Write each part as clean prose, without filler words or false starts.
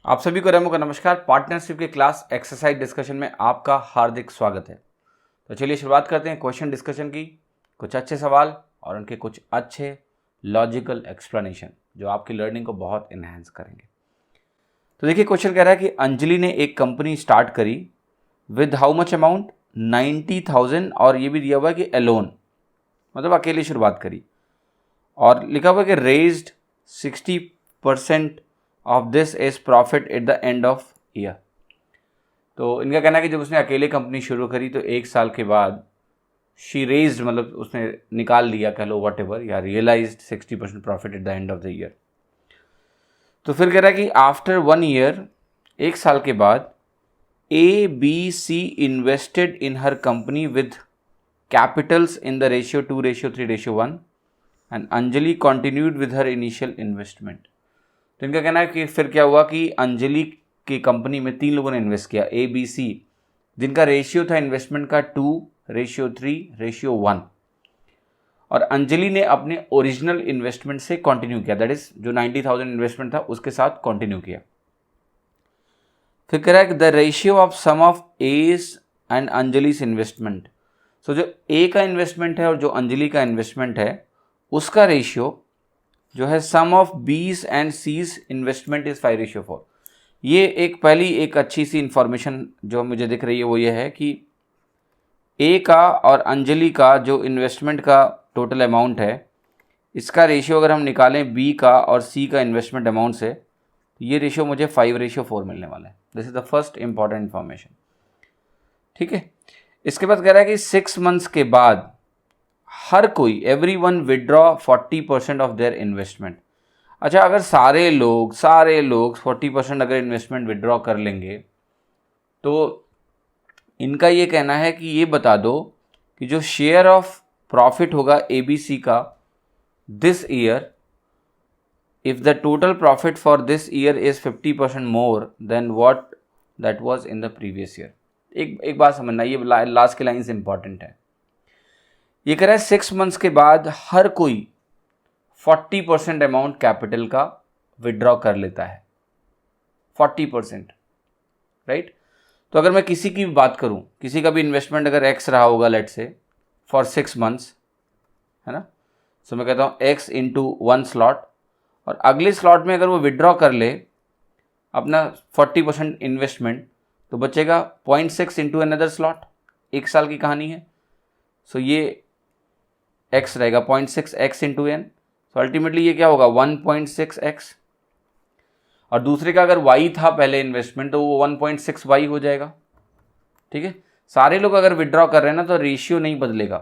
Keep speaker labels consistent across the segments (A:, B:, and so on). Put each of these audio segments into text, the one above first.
A: आप सभी को रेमो का नमस्कार। पार्टनरशिप के क्लास एक्सरसाइज डिस्कशन में आपका हार्दिक स्वागत है। तो चलिए शुरुआत करते हैं क्वेश्चन डिस्कशन की। कुछ अच्छे सवाल और उनके कुछ अच्छे लॉजिकल एक्सप्लेनेशन जो आपकी लर्निंग को बहुत इन्हांस करेंगे। तो देखिए क्वेश्चन कह रहा है कि अंजलि ने एक कंपनी स्टार्ट करी विद हाउ मच अमाउंट 90,000 और ये भी दिया हुआ है कि एलोन, मतलब अकेली शुरुआत करी, और लिखा हुआ है कि raised 60% of this is profit at the end of year. तो इनका कहना है कि जब उसने अकेले कंपनी शुरू करी तो एक साल के बाद शी रेज्ड, मतलब उसने निकाल लिया, कह लो वट एवर, या realised 60% profit at the end of the year. तो फिर कह रहा है कि आफ्टर 1 ईयर, एक साल के बाद, ABC invested in her company with Capitals in the ratio 2:3:1 and Anjali continued with her initial investment. तो इनका कहना है कि फिर क्या हुआ कि अंजलि की कंपनी में 3 लोगों ने इन्वेस्ट किया, ABC, जिनका रेशियो था इन्वेस्टमेंट का 2:3:1, और अंजलि ने अपने ओरिजिनल इन्वेस्टमेंट से कंटिन्यू किया, दैट इज जो 90,000 इन्वेस्टमेंट था उसके साथ कंटिन्यू किया। फिर कह रहा है the ratio of sum of A's and Anjali's investment. So जो ए का इन्वेस्टमेंट है और जो अंजलि का इन्वेस्टमेंट है उसका रेशियो जो है सम ऑफ बीज एंड सीज इन्वेस्टमेंट इज 5:4। ये एक अच्छी सी इंफॉर्मेशन जो मुझे दिख रही है वो ये है कि ए का और अंजलि का जो इन्वेस्टमेंट का टोटल अमाउंट है, इसका रेशियो अगर हम निकालें बी का और सी का इन्वेस्टमेंट अमाउंट से, तो ये रेशियो मुझे 5:4 मिलने वाला है। This is the first important information. ठीक है, इसके बाद कह रहा है कि 6 मंथ्स के बाद हर कोई, everyone withdraw 40% of their investment. अच्छा, अगर सारे लोग 40% अगर इन्वेस्टमेंट विड्रॉ कर लेंगे तो इनका ये कहना है कि ये बता दो कि जो शेयर ऑफ प्रॉफिट होगा ABC का this year, if the total profit for this year is 50% more than what that was in the previous year. एक बात समझना, ये लास्ट की लाइन्स इंपॉर्टेंट है। ये कह रहा है 6 मंथ्स के बाद हर कोई 40% अमाउंट कैपिटल का विड्रॉ कर लेता है, 40%, राइट। तो अगर मैं किसी की भी बात करूं, किसी का भी इन्वेस्टमेंट अगर X रहा होगा लेट से फॉर 6 मंथ्स, है ना, सो मैं कहता हूं X इंटू 1 स्लॉट, और अगले स्लॉट में अगर वो विड्रॉ कर ले अपना 40% इन्वेस्टमेंट तो बचेगा 0.6 इंटू अनदर स्लॉट। एक साल की कहानी है, सो ये x रहेगा 0.6 x इंटू एन, तो अल्टीमेटली ये क्या होगा 1.6 x, और दूसरे का अगर y था पहले इन्वेस्टमेंट तो वो 1.6 y हो जाएगा। ठीक है, सारे लोग अगर विड्रॉ कर रहे हैं ना तो रेशियो नहीं बदलेगा,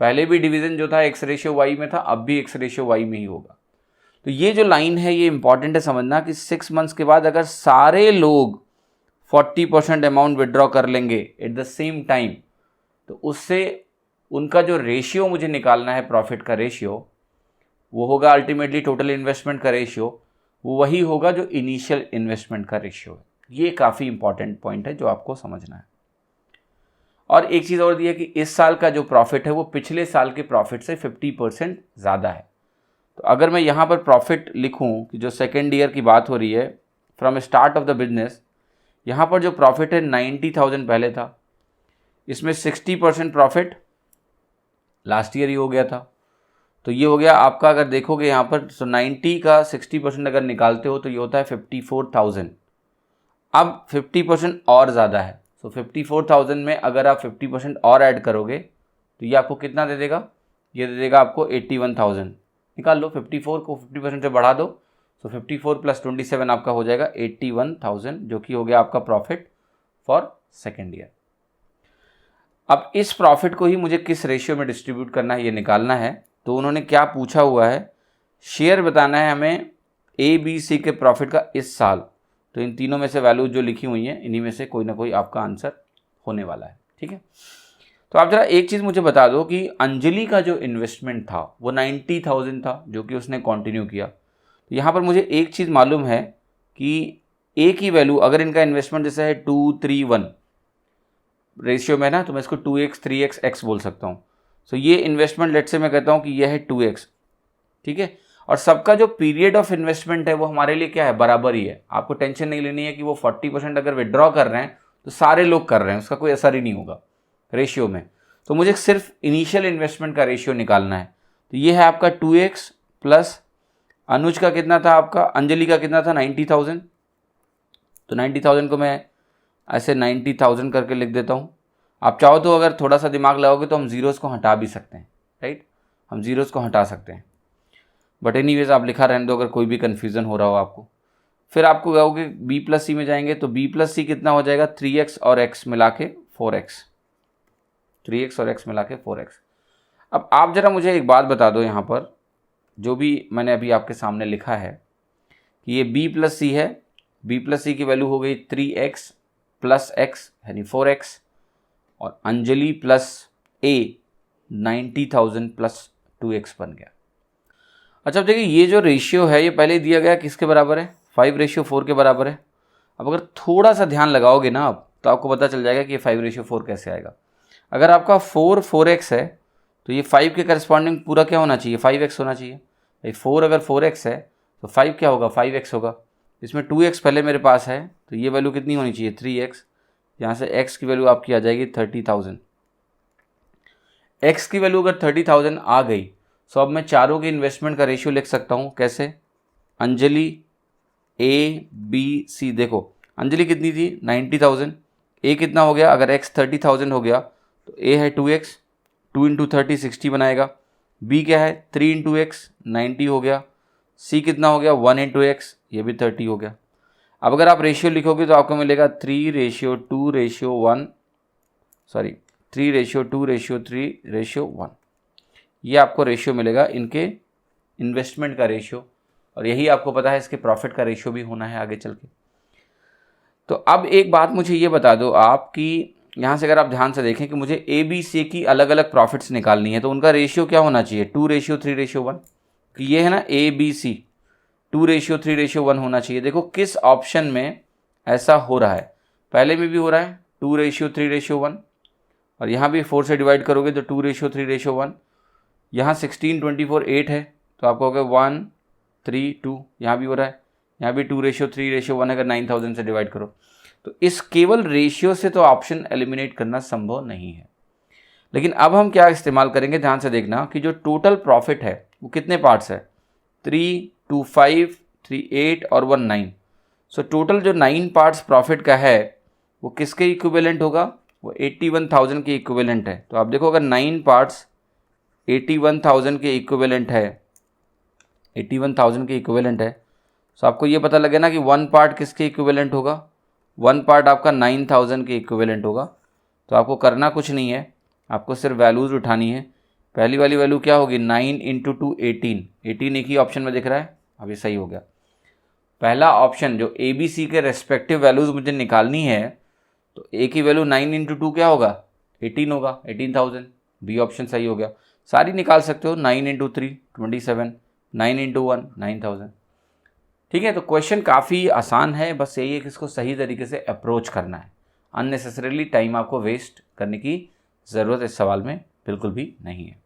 A: पहले भी डिवीजन जो था x:y में था, अब भी x:y में ही होगा। तो ये जो लाइन है ये इंपॉर्टेंट है समझना कि 6 मंथ्स के बाद अगर सारे लोग 40% अमाउंट विड्रॉ कर लेंगे एट द सेम टाइम, तो उससे उनका जो रेशियो मुझे निकालना है, प्रॉफिट का रेशियो, वो होगा अल्टीमेटली टोटल इन्वेस्टमेंट का रेशियो, वो वही होगा जो इनिशियल इन्वेस्टमेंट का रेशियो है। ये काफ़ी इंपॉर्टेंट पॉइंट है जो आपको समझना है। और एक चीज़ और दी है कि इस साल का जो प्रॉफिट है वो पिछले साल के प्रॉफिट से 50% ज़्यादा है। तो अगर मैं यहाँ पर प्रॉफिट लिखूँ कि जो सेकेंड ईयर की बात हो रही है from start of the business, यहाँ पर जो प्रॉफिट है 90,000 पहले था, इसमें 60% प्रॉफिट लास्ट ईयर ही हो गया था, तो ये हो गया आपका, अगर देखोगे यहाँ पर, सो 90 का 60% अगर निकालते हो तो ये होता है 54,000। अब 50% और ज़्यादा है, सो 54,000 में अगर आप 50% और ऐड करोगे तो ये आपको कितना दे देगा, ये दे देगा आपको 81,000। निकाल लो, 54 को 50% से बढ़ा दो, सो 54 + 27 आपका हो जाएगा 81,000, जो कि हो गया आपका प्रॉफिट फॉर सेकेंड ईयर। अब इस प्रॉफिट को ही मुझे किस रेशियो में डिस्ट्रीब्यूट करना है ये निकालना है। तो उन्होंने क्या पूछा हुआ है, शेयर बताना है हमें ABC के प्रॉफिट का इस साल। तो इन तीनों में से वैल्यू जो लिखी हुई हैं इन्हीं में से कोई ना कोई आपका आंसर होने वाला है। ठीक है, तो आप जरा एक चीज़ मुझे बता दो कि अंजलि का जो इन्वेस्टमेंट था वो 90,000 था जो कि उसने कंटिन्यू किया। तो यहाँ पर मुझे एक चीज़ मालूम है कि ए की वैल्यू, अगर इनका इन्वेस्टमेंट जैसे है 2:3:1 रेशियो में ना, तो मैं इसको 2x 3x x बोल सकता हूँ। सो ये इन्वेस्टमेंट लेट से मैं कहता हूँ कि यह है 2x। ठीक है, और सबका जो पीरियड ऑफ इन्वेस्टमेंट है वो हमारे लिए क्या है, बराबर ही है। आपको टेंशन नहीं लेनी है कि वो 40% अगर विड्रॉ कर रहे हैं तो सारे लोग कर रहे हैं, उसका कोई असर ही नहीं होगा रेशियो में। तो मुझे सिर्फ इनिशियल इन्वेस्टमेंट का रेशियो निकालना है। तो ये है आपका 2x प्लस अनुज का कितना था, आपका अंजलि का कितना था 90,000। तो 90,000 को मैं ऐसे 90,000 करके लिख देता हूँ। आप चाहो तो अगर थोड़ा सा दिमाग लगाओगे तो हम जीरोस को हटा भी सकते हैं, राइट, हम जीरोस को हटा सकते हैं। बट एनीवेज आप लिखा रहने दो अगर कोई भी कन्फ्यूज़न हो रहा हो आपको। फिर आपको कहोगे बी प्लस सी में जाएंगे तो बी प्लस सी कितना हो जाएगा, 3x और x मिला के 4x, 3x और x मिला के 4x। अब आप जरा मुझे एक बात बता दो, यहाँ पर जो भी मैंने अभी आपके सामने लिखा है कि ये b प्लस सी है, b प्लस सी की वैल्यू हो गई 3x प्लस x यानी 4x, और Anjali plus a 90,000 plus 2x बन गया। अच्छा अब देखिए ये जो रेशियो है ये पहले दिया गया किसके बराबर है, 5:4 के बराबर है। अब अगर थोड़ा सा ध्यान लगाओगे ना आप तो आपको पता चल जाएगा कि ये 5:4 कैसे आएगा। अगर आपका 4x है तो ये 5 के करस्पॉन्डिंग पूरा क्या होना चाहिए, 5x होना चाहिए। भाई 4 अगर 4x है तो 5 क्या होगा, 5x होगा। इसमें 2x पहले मेरे पास है तो ये वैल्यू कितनी होनी चाहिए, 3x। यहाँ से x की वैल्यू आपकी आ जाएगी 30,000। x की वैल्यू अगर 30,000 आ गई तो अब मैं चारों के इन्वेस्टमेंट का रेशियो लिख सकता हूँ कैसे, अंजलि A B C। देखो अंजलि कितनी थी 90,000, A कितना हो गया, अगर x 30,000 हो गया तो A है 2x, 2 × 30 60 बनाएगा। B क्या है 3 × x 90 हो गया। C कितना हो गया 1 × x, ये भी 30 हो गया। अब अगर आप रेशियो लिखोगे तो आपको मिलेगा 3:2:1, सॉरी 3:2:3:1। ये आपको रेशियो मिलेगा इनके इन्वेस्टमेंट का रेशियो, और यही आपको पता है इसके प्रॉफिट का रेशियो भी होना है आगे चल के। तो अब एक बात मुझे ये बता दो आप कि यहाँ से अगर आप ध्यान से देखें कि मुझे ए बी सी की अलग अलग प्रॉफिट्स निकालनी है तो उनका रेशियो क्या होना चाहिए, 2:3:1। कि ये है ना ए बी सी, 2:3:1 होना चाहिए। देखो किस ऑप्शन में ऐसा हो रहा है, पहले में भी हो रहा है 2:3:1, और यहाँ भी 4 से डिवाइड करोगे तो 2:3:1। यहाँ 16 24 8 है तो आपको होगा 1 3 2, यहाँ भी हो रहा है, यहाँ भी 2:3:1 अगर 9,000 से डिवाइड करो। तो इस केवल रेशियो से तो ऑप्शन एलिमिनेट करना संभव नहीं है। लेकिन अब हम क्या इस्तेमाल करेंगे, ध्यान से देखना कि जो टोटल प्रॉफिट है वो कितने पार्ट्स है, 3 2 5 3 8 और 1 9। सो टोटल जो 9 पार्ट्स प्रॉफिट का है वो किसके इक्विवेलेंट होगा, वो 81,000 के इक्विवेलेंट है। तो आप देखो अगर 9 पार्ट्स 81,000 के इक्विवेलेंट है, 81,000 के इक्विवेलेंट है, तो आपको ये पता लगे ना कि 1 पार्ट किसके इक्विवेलेंट होगा, 1 पार्ट आपका 9,000 के इक्विवेलेंट होगा। तो आपको करना कुछ नहीं है, आपको सिर्फ वैल्यूज़ उठानी है। पहली वाली वैल्यू क्या होगी, 9 × 2 18, 18 एक ही ऑप्शन में दिख रहा है, अभी सही हो गया। पहला ऑप्शन जो ए बी सी के रेस्पेक्टिव वैल्यूज़ मुझे निकालनी है तो ए की वैल्यू 9 × 2 क्या होगा, 18 होगा, 18,000, बी ऑप्शन सही हो गया। सारी निकाल सकते हो, 9 × 3 27, 9 × 1 9,000। ठीक है, तो क्वेश्चन काफ़ी आसान है, बस यही है कि इसको सही तरीके से अप्रोच करना है। अननेसेसरीली टाइम आपको वेस्ट करने की ज़रूरत इस सवाल में बिल्कुल भी नहीं है।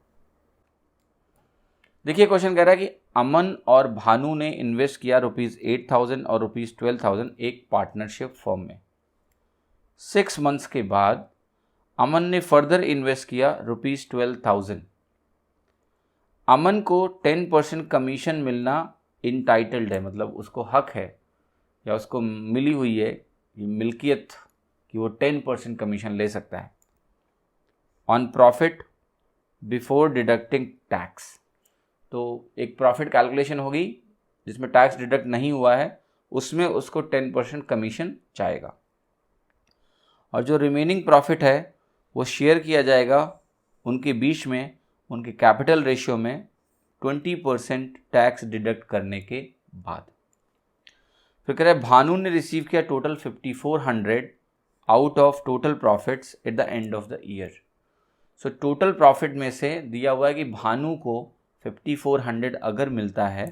A: देखिए क्वेश्चन कह रहा है कि अमन और भानु ने इन्वेस्ट किया ₹8,000 और ₹12,000 एक पार्टनरशिप फर्म में। 6 मंथ्स के बाद अमन ने फर्दर इन्वेस्ट किया ₹12,000। अमन को 10% कमीशन मिलना इंटाइटल्ड है, मतलब उसको हक है या उसको मिली हुई है ये मिल्कियत कि वो 10% कमीशन ले सकता है on profit before deducting tax. तो एक प्रॉफिट कैलकुलेशन होगी जिसमें टैक्स डिडक्ट नहीं हुआ है, उसमें उसको 10% कमीशन चाहेगा, और जो रिमेनिंग प्रॉफिट है वो शेयर किया जाएगा उनके बीच में, उनके कैपिटल रेशियो में 20% टैक्स डिडक्ट करने के बाद। फिर कह रहा है भानु ने रिसीव किया total 5,400 out of total profits eight the end of the year. So total profit में से दिया हुआ है कि भानु को 5,400 अगर मिलता है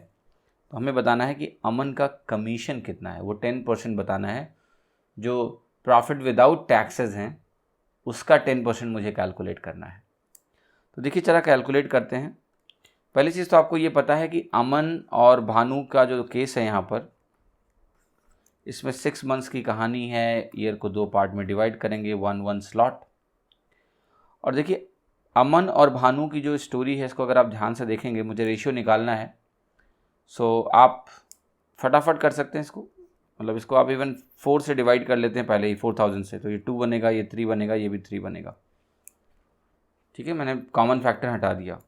A: तो हमें बताना है कि अमन का कमीशन कितना है, वो 10% बताना है। जो प्रॉफिट विदाउट टैक्सेस हैं उसका 10% मुझे कैलकुलेट करना है। तो देखिए चला कैलकुलेट करते हैं। पहली चीज़ तो आपको ये पता है कि अमन और भानु का जो केस है यहाँ पर, इसमें 6 मंथ्स की कहानी है। ईयर को 2 पार्ट में डिवाइड करेंगे, 1 स्लॉट। और देखिए अमन और भानु की जो स्टोरी है, इसको अगर आप ध्यान से देखेंगे, मुझे रेशियो निकालना है, सो आप फटाफट कर सकते हैं इसको। मतलब इसको आप इवन 4 से डिवाइड कर लेते हैं पहले ही, 4000 से, तो ये 2 बनेगा, ये 3 बनेगा, ये भी 3 बनेगा। ठीक है, मैंने कॉमन फैक्टर हटा दिया।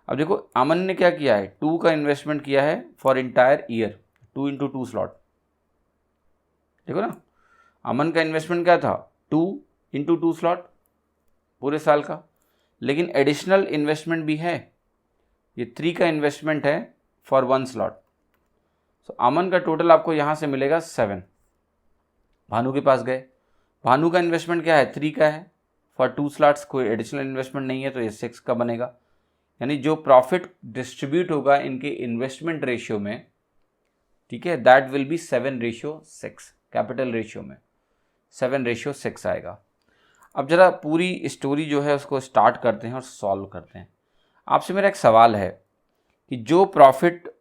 A: अब देखो अमन ने क्या किया है, 2 का इन्वेस्टमेंट किया है फॉर इंटायर ईयर, 2 × 2 स्लॉट। देखो ना, अमन का इन्वेस्टमेंट क्या था, 2 × 2 स्लॉट पूरे साल का। लेकिन एडिशनल इन्वेस्टमेंट भी है, ये 3 का इन्वेस्टमेंट है फॉर 1 स्लॉट। सो अमन का टोटल आपको यहाँ से मिलेगा 7। भानु के पास गए, भानु का इन्वेस्टमेंट क्या है, 3 का है फॉर 2 स्लॉट्स, कोई एडिशनल इन्वेस्टमेंट नहीं है, तो ये 6 का बनेगा। यानी जो प्रॉफिट डिस्ट्रीब्यूट होगा इनके इन्वेस्टमेंट रेशियो में, ठीक है, that will be 7:6। Capital ratio में 7:6 आएगा। अब जरा पूरी स्टोरी जो है उसको स्टार्ट करते हैं और सॉल्व करते हैं। आपसे मेरा एक सवाल है कि जो प्रॉफिट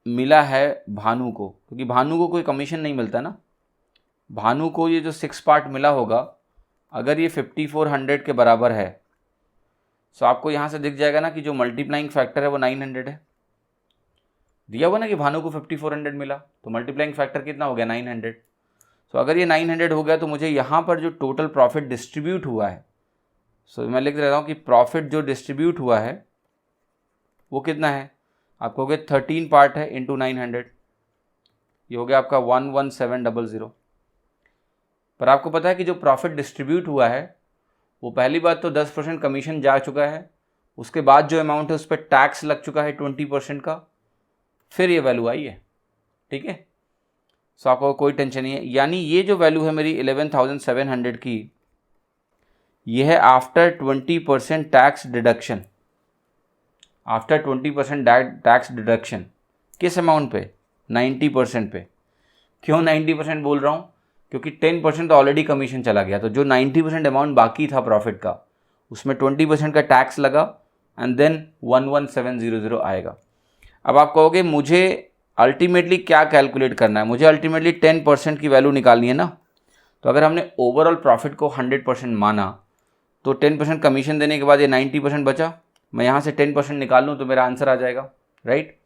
A: मिला है भानु को, क्योंकि भानु को कोई कमीशन नहीं मिलता ना, भानु को ये जो 6 पार्ट मिला होगा, अगर ये 5400 के बराबर है, तो आपको यहाँ से दिख जाएगा ना कि जो मल्टीप्लाइंग फैक्टर है वो 900 है। दिया हुआ ना कि भानु को 5400 मिला, तो मल्टीप्लाइंग फैक्टर कितना हो गया, 900। सो अगर ये 900 हो गया, तो मुझे यहाँ पर जो टोटल प्रॉफिट डिस्ट्रीब्यूट हुआ है, सो मैं लिख देता हूँ कि प्रॉफिट जो डिस्ट्रीब्यूट हुआ है वो कितना है, आप कहोगे 13 पार्ट है इंटू 900, ये हो गया आपका 11700। पर आपको पता है कि जो प्रॉफिट डिस्ट्रीब्यूट हुआ है वो पहली बात तो 10% कमीशन जा चुका है, उसके बाद जो अमाउंट है उस पर टैक्स लग चुका है 20% का, फिर ये वैल्यू आई है। ठीक है, सो आपको कोई टेंशन नहीं है। यानी ये जो वैल्यू है मेरी 11,700 की, ये है after 20% tax deduction. After 20% tax deduction किस अमाउंट पे, 90% पे। क्यों 90% बोल रहा हूँ, क्योंकि 10% तो ऑलरेडी कमीशन चला गया, तो जो 90% अमाउंट बाकी था प्रॉफिट का, उसमें 20% का टैक्स लगा एंड देन 11700 आएगा। अब आप कहोगे मुझे अल्टीमेटली क्या कैलकुलेट करना है, मुझे अल्टीमेटली 10% की वैल्यू निकालनी है ना। तो अगर हमने ओवरऑल प्रॉफिट को 100% माना, तो 10% कमीशन देने के बाद ये 90% बचा, मैं यहाँ से 10% निकाल लूँ तो मेरा आंसर आ जाएगा, राइट।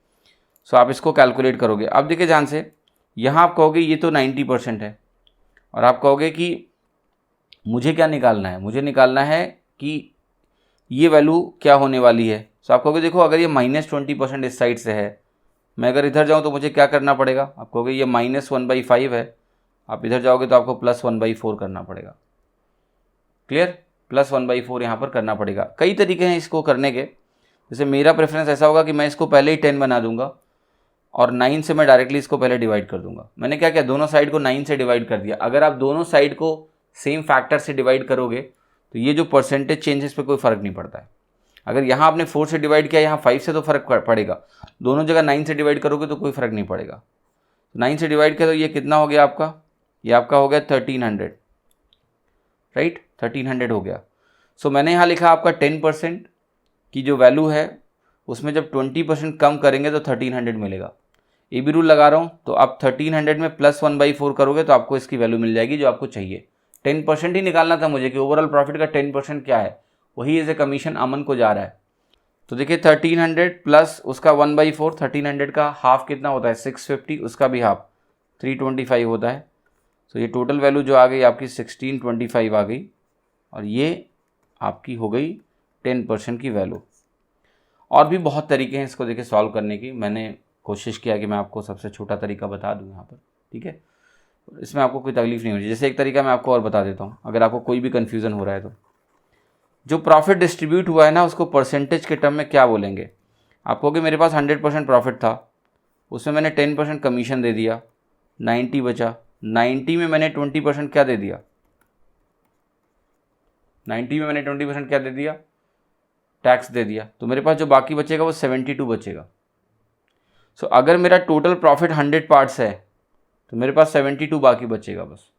A: सो आप इसको कैलकुलेट करोगे। अब देखिए ध्यान से, यहाँ आप कहोगे ये तो 90% है, और आप कहोगे कि मुझे क्या निकालना है, मुझे निकालना है कि ये वैल्यू क्या होने वाली है। सो आप कहोगे देखो अगर ये -20% इस साइड से है, मैं अगर इधर जाऊँ तो मुझे क्या करना पड़ेगा, आप कहोगे ये -1/5 है, आप इधर जाओगे तो आपको +1/4 करना पड़ेगा। क्लियर, +1/4 यहाँ पर करना पड़ेगा। कई तरीके हैं इसको करने के, जैसे मेरा प्रेफरेंस ऐसा होगा कि मैं इसको पहले ही 10 बना दूंगा और 9 से मैं डायरेक्टली इसको पहले डिवाइड कर दूंगा। मैंने क्या किया, दोनों साइड को 9 से डिवाइड कर दिया। अगर आप दोनों साइड को सेम फैक्टर से डिवाइड करोगे तो ये जो परसेंटेज चेंजेस पे कोई फ़र्क नहीं पड़ता है। अगर यहाँ आपने 4 से डिवाइड किया, यहाँ 5 से तो फ़र्क पड़ेगा, दोनों जगह 9 से डिवाइड करोगे तो कोई फ़र्क नहीं पड़ेगा। 9 से डिवाइड किया तो ये कितना हो गया आपका, ये आपका हो गया 1300, राइट, 1300 हो गया। सो मैंने यहाँ लिखा आपका 10% की जो वैल्यू है उसमें जब 20% कम करेंगे तो 1300 मिलेगा। ये भी रूल लगा रहा हूँ, तो आप 1300 में +1/4 करोगे तो आपको इसकी वैल्यू मिल जाएगी जो आपको चाहिए। 10% ही निकालना था मुझे कि ओवरऑल प्रॉफिट का 10% क्या है, वही एज ए कमीशन अमन को जा रहा है। तो देखिए 1300 प्लस उसका 1/4, 1300 का हाफ कितना होता है 650, उसका भी हाफ 325 होता है। तो ये टोटल वैल्यू जो आ गई आपकी 1625 आ गई, और ये आपकी हो गई 10% की वैल्यू। और भी बहुत तरीके हैं इसको देखिए सॉल्व करने की, मैंने कोशिश किया कि मैं आपको सबसे छोटा तरीका बता दूं यहाँ पर, ठीक है, इसमें आपको कोई तकलीफ नहीं होगी। जैसे एक तरीका मैं आपको और बता देता हूँ, अगर आपको कोई भी कन्फ्यूज़न हो रहा है तो जो प्रॉफिट डिस्ट्रीब्यूट हुआ है ना उसको परसेंटेज के टर्म में क्या बोलेंगे। आप कहोगे मेरे पास 100% प्रॉफिट था, उसमें मैंने 10% कमीशन दे दिया, 90 बचा, 90 में मैंने 20% क्या दे दिया, 90 में मैंने 20% क्या दे दिया, टैक्स दे दिया, तो मेरे पास जो बाकी बचेगा वो 72 बचेगा। सो अगर मेरा टोटल प्रॉफिट 100 पार्ट्स है तो मेरे पास 72 बाकी बचेगा बस।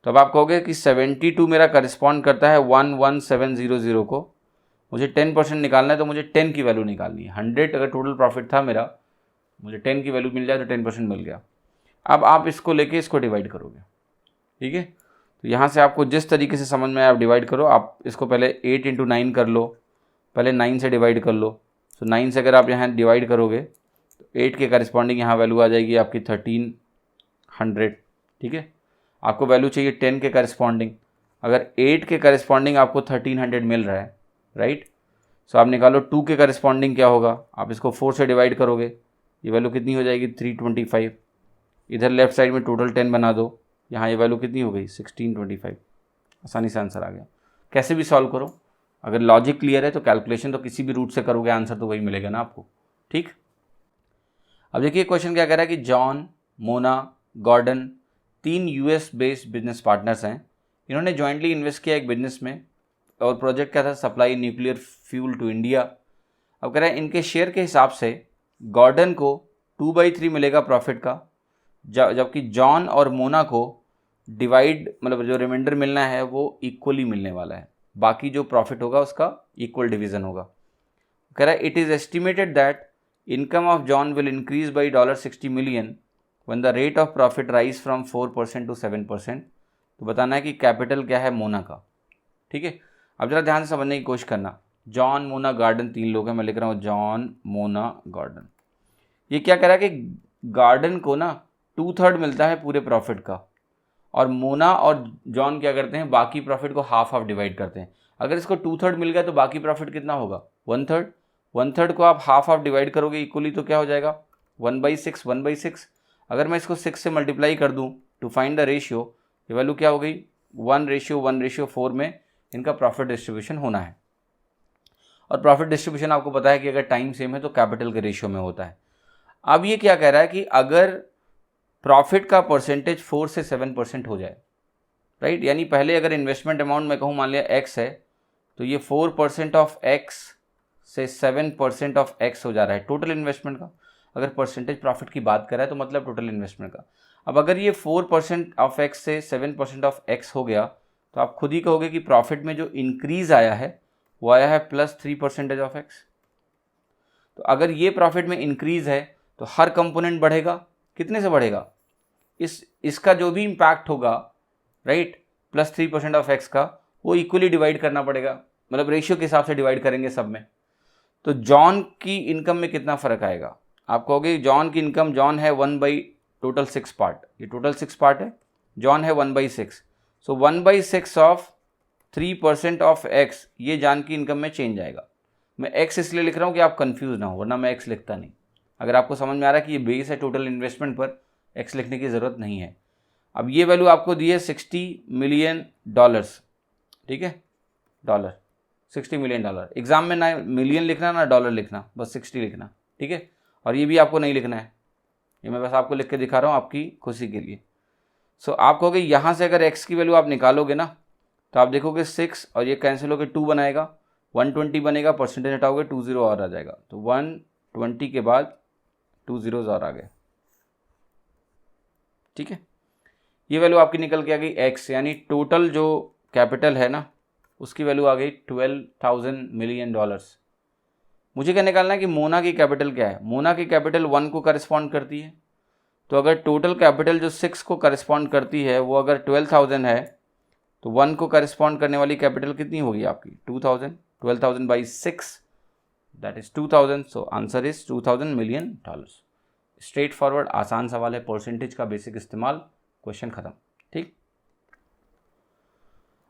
A: तो अब आप कहोगे कि 72 मेरा करस्पॉन्ड करता है 11700 को, मुझे 10% निकालना है तो मुझे 10 की वैल्यू निकालनी है। 100 अगर टोटल प्रॉफिट था मेरा, मुझे 10 की वैल्यू मिल जाए तो 10% मिल गया। अब आप इसको लेके इसको डिवाइड करोगे, ठीक है। तो यहाँ से आपको जिस तरीके से समझ में आए आप डिवाइड करो। आप इसको पहले 8 × 9 कर लो, पहले 9 से डिवाइड कर लो। तो 9 से अगर आप यहाँ डिवाइड करोगे तो 8 के करस्पॉन्डिंग यहाँ वैल्यू आ जाएगी आपकी 1300, ठीक है। आपको वैल्यू चाहिए 10 के करस्पॉन्डिंग, अगर 8 के करस्पॉन्डिंग आपको 1300 मिल रहा है, राइट। सो आप निकालो 2 के करस्पॉन्डिंग क्या होगा, आप इसको 4 से डिवाइड करोगे, ये वैल्यू कितनी हो जाएगी 325। इधर लेफ्ट साइड में टोटल 10 बना दो, यहाँ ये वैल्यू कितनी हो गई 1625। आसानी से आंसर आ गया। कैसे भी सॉल्व करो, अगर लॉजिक क्लियर है तो कैलकुलेशन तो किसी भी रूट से करोगे आंसर तो वही मिलेगा ना आपको, ठीक। अब देखिए क्वेश्चन क्या कह रहा है कि John, Mona, Gordon 3 US based business partners हैं। इन्होंने जॉइंटली इन्वेस्ट किया एक बिजनेस में और प्रोजेक्ट क्या था, supply nuclear fuel to India. अब कह रहा है इनके शेयर के हिसाब से गॉर्डन को 2/3 मिलेगा प्रॉफिट का, जबकि जॉन और मोना को डिवाइड मतलब जो रिमाइंडर मिलना है वो इक्वली मिलने वाला है, बाकी जो प्रॉफिट होगा उसका इक्वल डिवीजन होगा। कह रहा है it is estimated that income of John will increase by $60 million one the rate of profit rise from 4% to 7%। तो बताना है कि कैपिटल क्या है मोना का, ठीक है। अब जरा ध्यान से समझने की कोशिश करना। जॉन, मोना, गार्डन 3 लोग हैं, मैं लिख रहा हूँ जॉन, मोना, गार्डन। ये क्या कह रहा है कि गार्डन को ना 2/3 मिलता है पूरे प्रॉफिट का, और मोना और जॉन क्या करते हैं बाकी प्रॉफिट को हाफ डिवाइड करते हैं। अगर इसको 2/3 मिल गया तो बाकी प्रॉफिट कितना होगा 1/3। 1/3 को आप हाफ डिवाइड करोगे इक्वली तो क्या हो जाएगा 1/6, 1/6। अगर मैं इसको 6 से मल्टीप्लाई कर दूं टू फाइंड द रेशियो, ये वैल्यू क्या हो गई 1:1:4 में इनका प्रॉफिट डिस्ट्रीब्यूशन होना है। और प्रॉफिट डिस्ट्रीब्यूशन आपको पता है कि अगर टाइम सेम है तो कैपिटल के रेशियो में होता है। अब ये क्या कह रहा है कि अगर प्रॉफिट का परसेंटेज 4 से 7% हो जाए, राइट, यानी पहले अगर इन्वेस्टमेंट अमाउंट मैं कहूँ मान लिया x है तो ये 4% ऑफ x से 7% ऑफ x हो जा रहा है टोटल इन्वेस्टमेंट का। अगर परसेंटेज प्रॉफिट की बात करें तो मतलब टोटल इन्वेस्टमेंट का। अब अगर ये 4% ऑफ x से 7% ऑफ x हो गया तो आप खुद ही कहोगे कि प्रॉफिट में जो इंक्रीज आया है वो आया है +3% ऑफ x। तो अगर ये प्रॉफिट में इंक्रीज है तो हर कंपोनेंट बढ़ेगा, कितने से बढ़ेगा, इसका जो भी इम्पैक्ट होगा, राइट, +3% ऑफ x का वो इक्वली डिवाइड करना पड़ेगा, मतलब रेशियो के हिसाब से डिवाइड करेंगे सब में। तो जॉन की इनकम में कितना फ़र्क आएगा, आप कहोगे जॉन की इनकम, जॉन है 1/टोटल 6 पार्ट, ये टोटल 6 पार्ट है, जॉन है 1/6। सो 1/6 ऑफ 3% ऑफ x ये जॉन की इनकम में चेंज आएगा। मैं x इसलिए लिख रहा हूँ कि आप कंफ्यूज ना हो, वरना मैं x लिखता नहीं। अगर आपको समझ में आ रहा है कि ये बेस है टोटल इन्वेस्टमेंट पर, x लिखने की ज़रूरत नहीं है। अब ये वैल्यू आपको दी है $60 मिलियन, ठीक है, डॉलर, $60 मिलियन। एग्जाम में ना मिलियन लिखना ना डॉलर लिखना, बस 60 लिखना, ठीक है। और ये भी आपको नहीं लिखना है, ये मैं बस आपको लिख के दिखा रहा हूँ आपकी खुशी के लिए। सो आप कहोगे यहाँ से अगर x की वैल्यू आप निकालोगे ना तो आप देखोगे 6 और ये कैंसिल होकर 2 बनाएगा, 120 बनेगा, परसेंटेज हटाओगे 2 0 और आ जाएगा, तो 120 के बाद 2 zeros और आ गए, ठीक है। ये वैल्यू आपकी निकल के आ गई x, यानी टोटल जो कैपिटल है ना उसकी वैल्यू आ गई $12,000 मिलियन। मुझे क्या निकालना है कि मोना की कैपिटल क्या है। मोना की कैपिटल 1 को करस्पॉन्ड करती है, तो अगर टोटल कैपिटल जो 6 को करस्पॉन्ड करती है वो अगर 12,000 है तो 1 को करस्पॉन्ड करने वाली कैपिटल कितनी होगी आपकी 2,000। 12,000 by 6 that is 2,000। So answer is $2,000 million. Straight forward आसान सवाल है, परसेंटेज का बेसिक इस्तेमाल, क्वेश्चन खत्म, ठीक।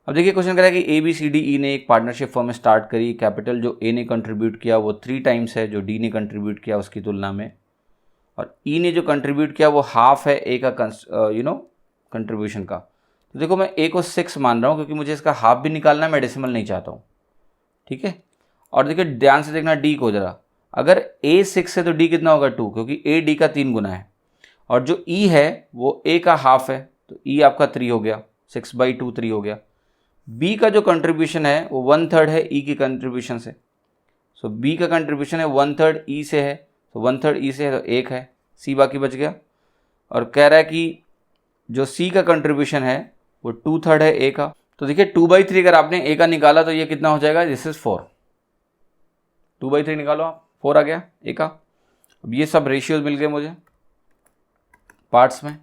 A: अब देखिए क्वेश्चन कह रहा है कि ABCDE ने एक पार्टनरशिप फर्म स्टार्ट करी। कैपिटल जो A ने कंट्रीब्यूट किया वो 3 टाइम्स है जो D ने कंट्रीब्यूट किया उसकी तुलना में, और E ने जो कंट्रीब्यूट किया वो हाफ है A का कंट्रीब्यूशन का। तो देखो मैं A को 6 मान रहा हूँ क्योंकि मुझे इसका हाफ भी निकालना है, मैं डेसिमल नहीं चाहता हूँ, ठीक है। और देखिए ध्यान से देखना D को जरा, अगर A 6 है तो D कितना होगा 2, क्योंकि A D का 3 गुना है, और जो E है वो A का हाफ है तो E आपका 3 हो गया, 6/2 3 हो गया। B का जो कंट्रीब्यूशन है वो 1/3 है E की कंट्रीब्यूशन से, सो B का कंट्रीब्यूशन है 1/3 E से है, तो 1/3 E से है तो 1 है, C बाकी बच गया। और कह रहा है कि जो C का कंट्रीब्यूशन है वो 2/3 है A का, तो देखिए 2/3 अगर आपने A का निकाला तो ये कितना हो जाएगा, दिस इज 4, 2/3 निकालो आप, 4 आ गया ए का। अब ये सब रेशियोज मिल गए मुझे पार्ट्स में।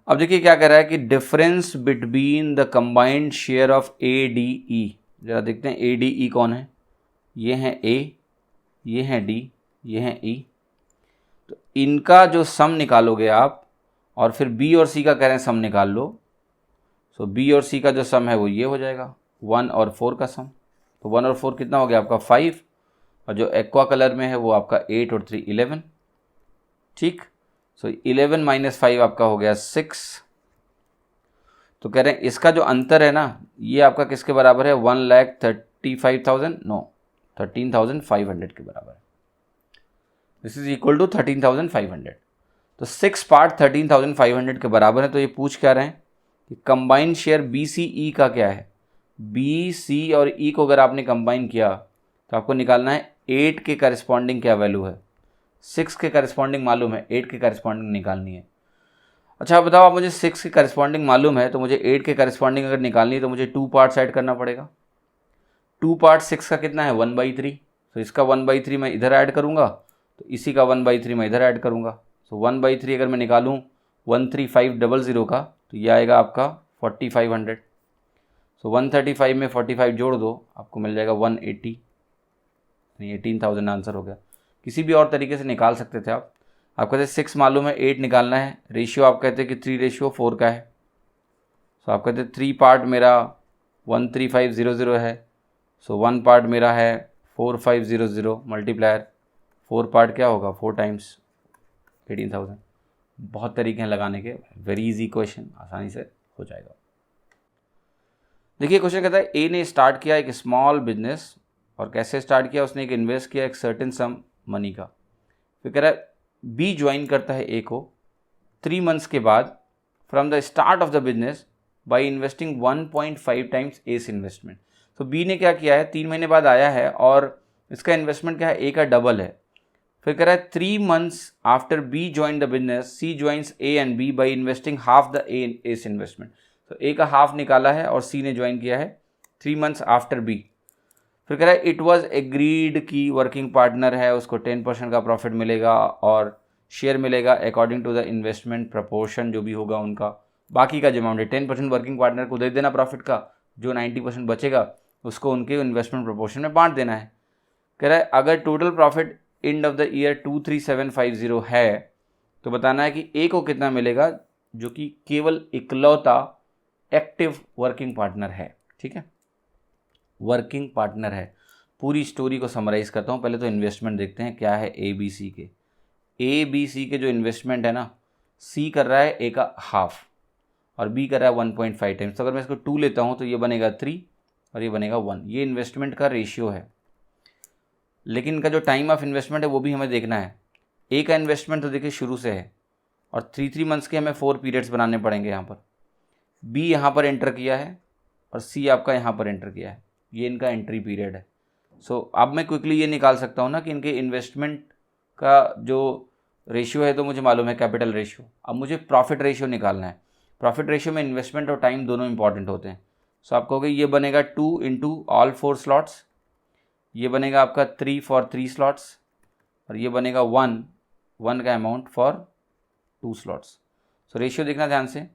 A: अब देखिए क्या कह रहा है कि difference between the combined share of A D E. जरा देखते हैं ए डी ई कौन है। ये हैं ए, ये हैं डी, ये हैं ई। तो इनका जो सम निकालोगे आप, और फिर बी और सी का कह रहे हैं सम निकाल लो। सो बी और सी का जो सम है वो ये हो जाएगा 1 और 4 का सम। तो 1 और 4 कितना हो गया आपका 5, और जो एक्वा कलर में है वो आपका 8 और 3 11। ठीक, सो 11 माइनस 5 आपका हो गया 6। तो कह रहे हैं इसका जो अंतर है ना, ये आपका किसके बराबर है, 1,35,000 नो 13,500 के बराबर है। This is equal to 13,500। तो 6 पार्ट 13,500 के बराबर है। तो ये पूछ क्या रहे हैं कि कंबाइंड शेयर बी सी ई का क्या है। बी सी और ई को अगर आपने कंबाइन किया तो आपको निकालना है 8 के करस्पॉन्डिंग क्या वैल्यू है। 6 के करस्पॉन्डिंग मालूम है, 8 के करस्पॉन्डिंग निकालनी है। अच्छा बताओ, आप मुझे 6 के करस्पॉन्डिंग मालूम है तो मुझे 8 के करस्पॉन्डिंग अगर निकालनी है तो मुझे 2 पार्ट्स ऐड करना पड़ेगा। 2 पार्ट 6 का कितना है 1/3। तो इसका 1/3 मैं इधर ऐड करूँगा, तो इसी का 1/3 मैं इधर ऐड करूँगा। सो 1/3 अगर मैं निकालूँ 13500 का, तो ये आएगा आपका 4500। सो 135 में 45 जोड़ दो, आपको मिल जाएगा 180, यानी 18,000 आंसर हो गया। किसी भी और तरीके से निकाल सकते थे आप। आप कहते 6 मालूम है, 8 निकालना है। रेशियो आप कहते कि 3:4 का है। सो आप कहते 3 पार्ट मेरा 13500 है। सो 1 पार्ट मेरा है 4500 मल्टीप्लायर 4 पार्ट क्या होगा 4 टाइम्स 18,000। बहुत तरीके हैं लगाने के, वेरी इजी क्वेश्चन, आसानी से हो जाएगा। देखिए क्वेश्चन कहता है ए ने स्टार्ट किया एक स्मॉल बिजनेस, और कैसे स्टार्ट किया, उसने एक इन्वेस्ट किया एक सर्टेन सम मनी का। फिर कह रहा है बी ज्वाइन करता है ए को 3 मंथ्स के बाद from the start of the business by investing 1.5 times S investment. तो बी ने क्या किया है, 3 महीने बाद आया है और इसका इन्वेस्टमेंट क्या है, ए का डबल है। फिर कह रहा है 3 months after B join the business C joins A and B by investing half the A's investment. तो ए का हाफ निकाला है और सी ने ज्वाइन किया है 3 मंथ्स आफ्टर बी। फिर कह रहा है इट वाज एग्रीड की वर्किंग पार्टनर है, उसको 10% का प्रॉफिट मिलेगा और शेयर मिलेगा according to the investment proportion जो भी होगा उनका। बाकी का जो अमाउंट है 10% वर्किंग पार्टनर को दे देना प्रॉफिट का, जो 90% बचेगा उसको उनके इन्वेस्टमेंट प्रपोर्शन में बांट देना है। कह रहा है अगर total profit and of the year 23750 है तो बताना है कि ए को कितना मिलेगा, जो कि केवल इकलौता एक्टिव वर्किंग पार्टनर है। ठीक है, वर्किंग पार्टनर है। पूरी स्टोरी को समराइज करता हूँ। पहले तो इन्वेस्टमेंट देखते हैं क्या है ए बी सी के। ए बी सी के जो इन्वेस्टमेंट है ना, सी कर रहा है ए का हाफ और बी कर रहा है 1.5 टाइम्स। तो अगर मैं इसको 2 लेता हूँ तो ये बनेगा 3 और ये बनेगा 1। ये इन्वेस्टमेंट का रेशियो है, लेकिन इनका जो टाइम ऑफ इन्वेस्टमेंट है वो भी हमें देखना है। ए का इन्वेस्टमेंट तो देखिए शुरू से है और 3 मंथ्स के हमें 4 पीरियड्स बनाने पड़ेंगे यहाँ पर। बी यहाँ पर एंटर किया है और सी आपका यहाँ पर एंटर किया है, ये इनका एंट्री पीरियड है। सो अब मैं क्विकली ये निकाल सकता हूँ ना कि इनके इन्वेस्टमेंट का जो रेशियो है तो मुझे मालूम है कैपिटल रेशियो। अब मुझे प्रॉफिट रेशियो निकालना है। प्रॉफिट रेशियो में इन्वेस्टमेंट और टाइम दोनों इंपॉर्टेंट होते हैं। सो आप कहोगे ये बनेगा 2 इंटू ऑल 4 स्लॉट्स, ये बनेगा आपका 3 फॉर 3 स्लॉट्स, और ये बनेगा 1 का amount for 2 slots. So ratio देखना ध्यान से,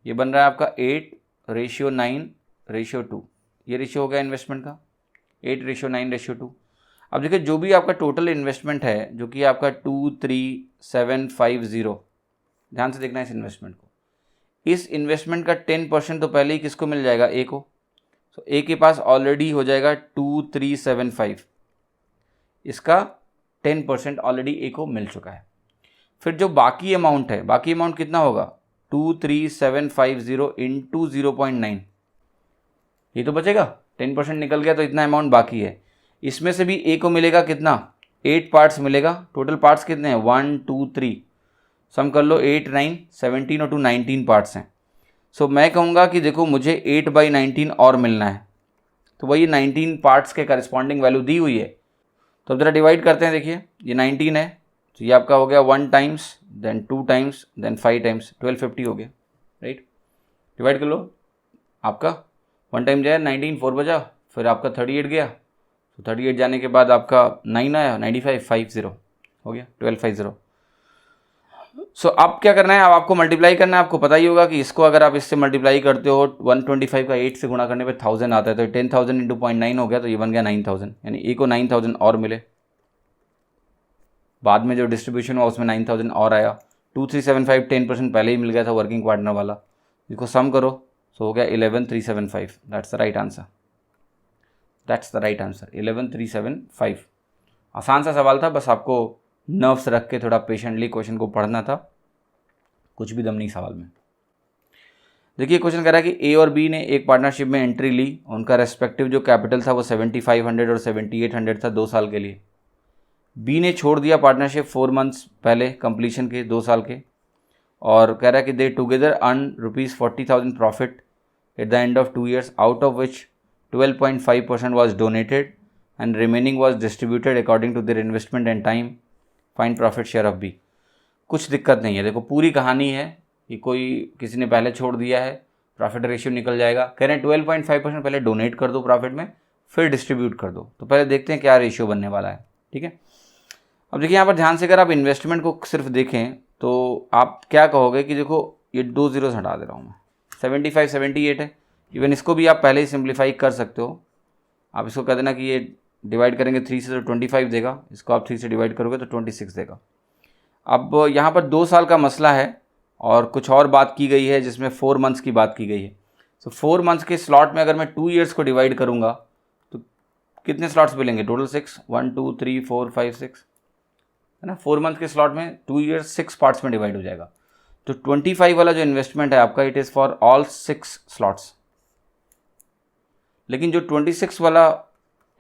A: ये बन रहा है आपका 8:9:2। ये रेशियो हो गया इन्वेस्टमेंट का 8:9:2। अब देखिए जो भी आपका टोटल इन्वेस्टमेंट है जो कि आपका 23750, ध्यान से देखना इस इन्वेस्टमेंट को। इस इन्वेस्टमेंट का 10% तो पहले ही किसको मिल जाएगा, ए को। तो ए के पास ऑलरेडी हो जाएगा 2375, इसका 10% ऑलरेडी ए को मिल चुका है। फिर जो बाकी अमाउंट है, बाकी अमाउंट कितना होगा 23750 इंटू 0.9, ये तो बचेगा। 10% निकल गया तो इतना अमाउंट बाकी है। इसमें से भी ए को मिलेगा कितना, 8 पार्ट्स मिलेगा। टोटल पार्ट्स कितने हैं 1 2 3, सम कर लो 8 9 17 और 2 19 पार्ट्स हैं। सो मैं कहूँगा कि देखो मुझे 8/19 और मिलना है, तो वही 19 पार्ट्स के करस्पॉन्डिंग वैल्यू दी हुई है। तो अब ज़रा डिवाइड करते हैं। देखिए ये 19 है तो ये आपका हो गया 1 times then 2 times then 5 times 1250 हो गया, राइट। डिवाइड कर लो, आपका 1 टाइम जाए 19 4 बजा, फिर आपका 38 गया, तो 38 जाने के बाद आपका 9 आया, 95 हो गया 1250। सो अब क्या करना है, अब आपको मल्टीप्लाई करना है। आपको पता ही होगा कि इसको अगर आप इससे मल्टीप्लाई करते हो 125 का 8 से गुणा करने पे 1000 आता है, तो 10,000 इंटू 0.9 हो गया, तो ये बन गया 9000, यानी ए को 9000 और मिले। बाद में जो डिस्ट्रीब्यूशन हुआ उसमें 9000 और आया। 2375 10% पहले ही मिल गया था वर्किंग पार्टनर वाला, इसको सम करो तो हो गया 11375। That's the right answer, that's the right answer 11375। आसान सा सवाल था, बस आपको नर्व्स रख के थोड़ा पेशेंटली क्वेश्चन को पढ़ना था, कुछ भी दम नहीं सवाल में। देखिए क्वेश्चन कह रहा है कि ए और बी ने एक पार्टनरशिप में एंट्री ली, उनका रेस्पेक्टिव जो कैपिटल था वो 7500 और 7800 था 2 साल के लिए। बी ने छोड़ दिया पार्टनरशिप 4 मंथ्स पहले कंप्लीशन के, 2 साल के, और कह रहा है कि they together earn ₹40,000 profit at the end of 2 years, out of which 12.5% was donated and remaining was distributed according to their investment and time. Find profit share of B. कुछ दिक्कत नहीं है, देखो पूरी कहानी है कि कोई किसी ने पहले छोड़ दिया है, प्रॉफिट रेशियो निकल जाएगा। कह रहे हैं 12.5% पहले डोनेट कर दो प्रॉफिट में, फिर डिस्ट्रीब्यूट कर दो। तो पहले देखते हैं क्या रेशियो बनने वाला है, ठीक है। अब देखिए यहाँ पर ध्यान से अगर आप इन्वेस्टमेंट को सिर्फ देखें तो आप क्या कहोगे कि देखो ये 2 zeros हटा दे रहा हूँ मैं, 75 78 है। इवन इसको भी आप पहले ही सिंप्लीफाई कर सकते हो। आप इसको कह देना कि ये डिवाइड करेंगे 3 से तो 25 देगा, इसको आप 3 से डिवाइड करोगे तो 26 देगा। अब यहाँ पर 2 साल का मसला है और कुछ और बात की गई है जिसमें 4 मंथ्स की बात की गई है। सो 4 मंथ्स के स्लॉट में अगर मैं 2 years को डिवाइड करूँगा तो कितने स्लॉट्स मिलेंगे? टोटल 6, 1 2 3 4 5 6 है ना। 4 मंथ के स्लॉट में 2 years 6 पार्ट्स में डिवाइड हो जाएगा। तो 25 वाला जो इन्वेस्टमेंट है आपका, it is for all 6 slots. लेकिन जो 26 वाला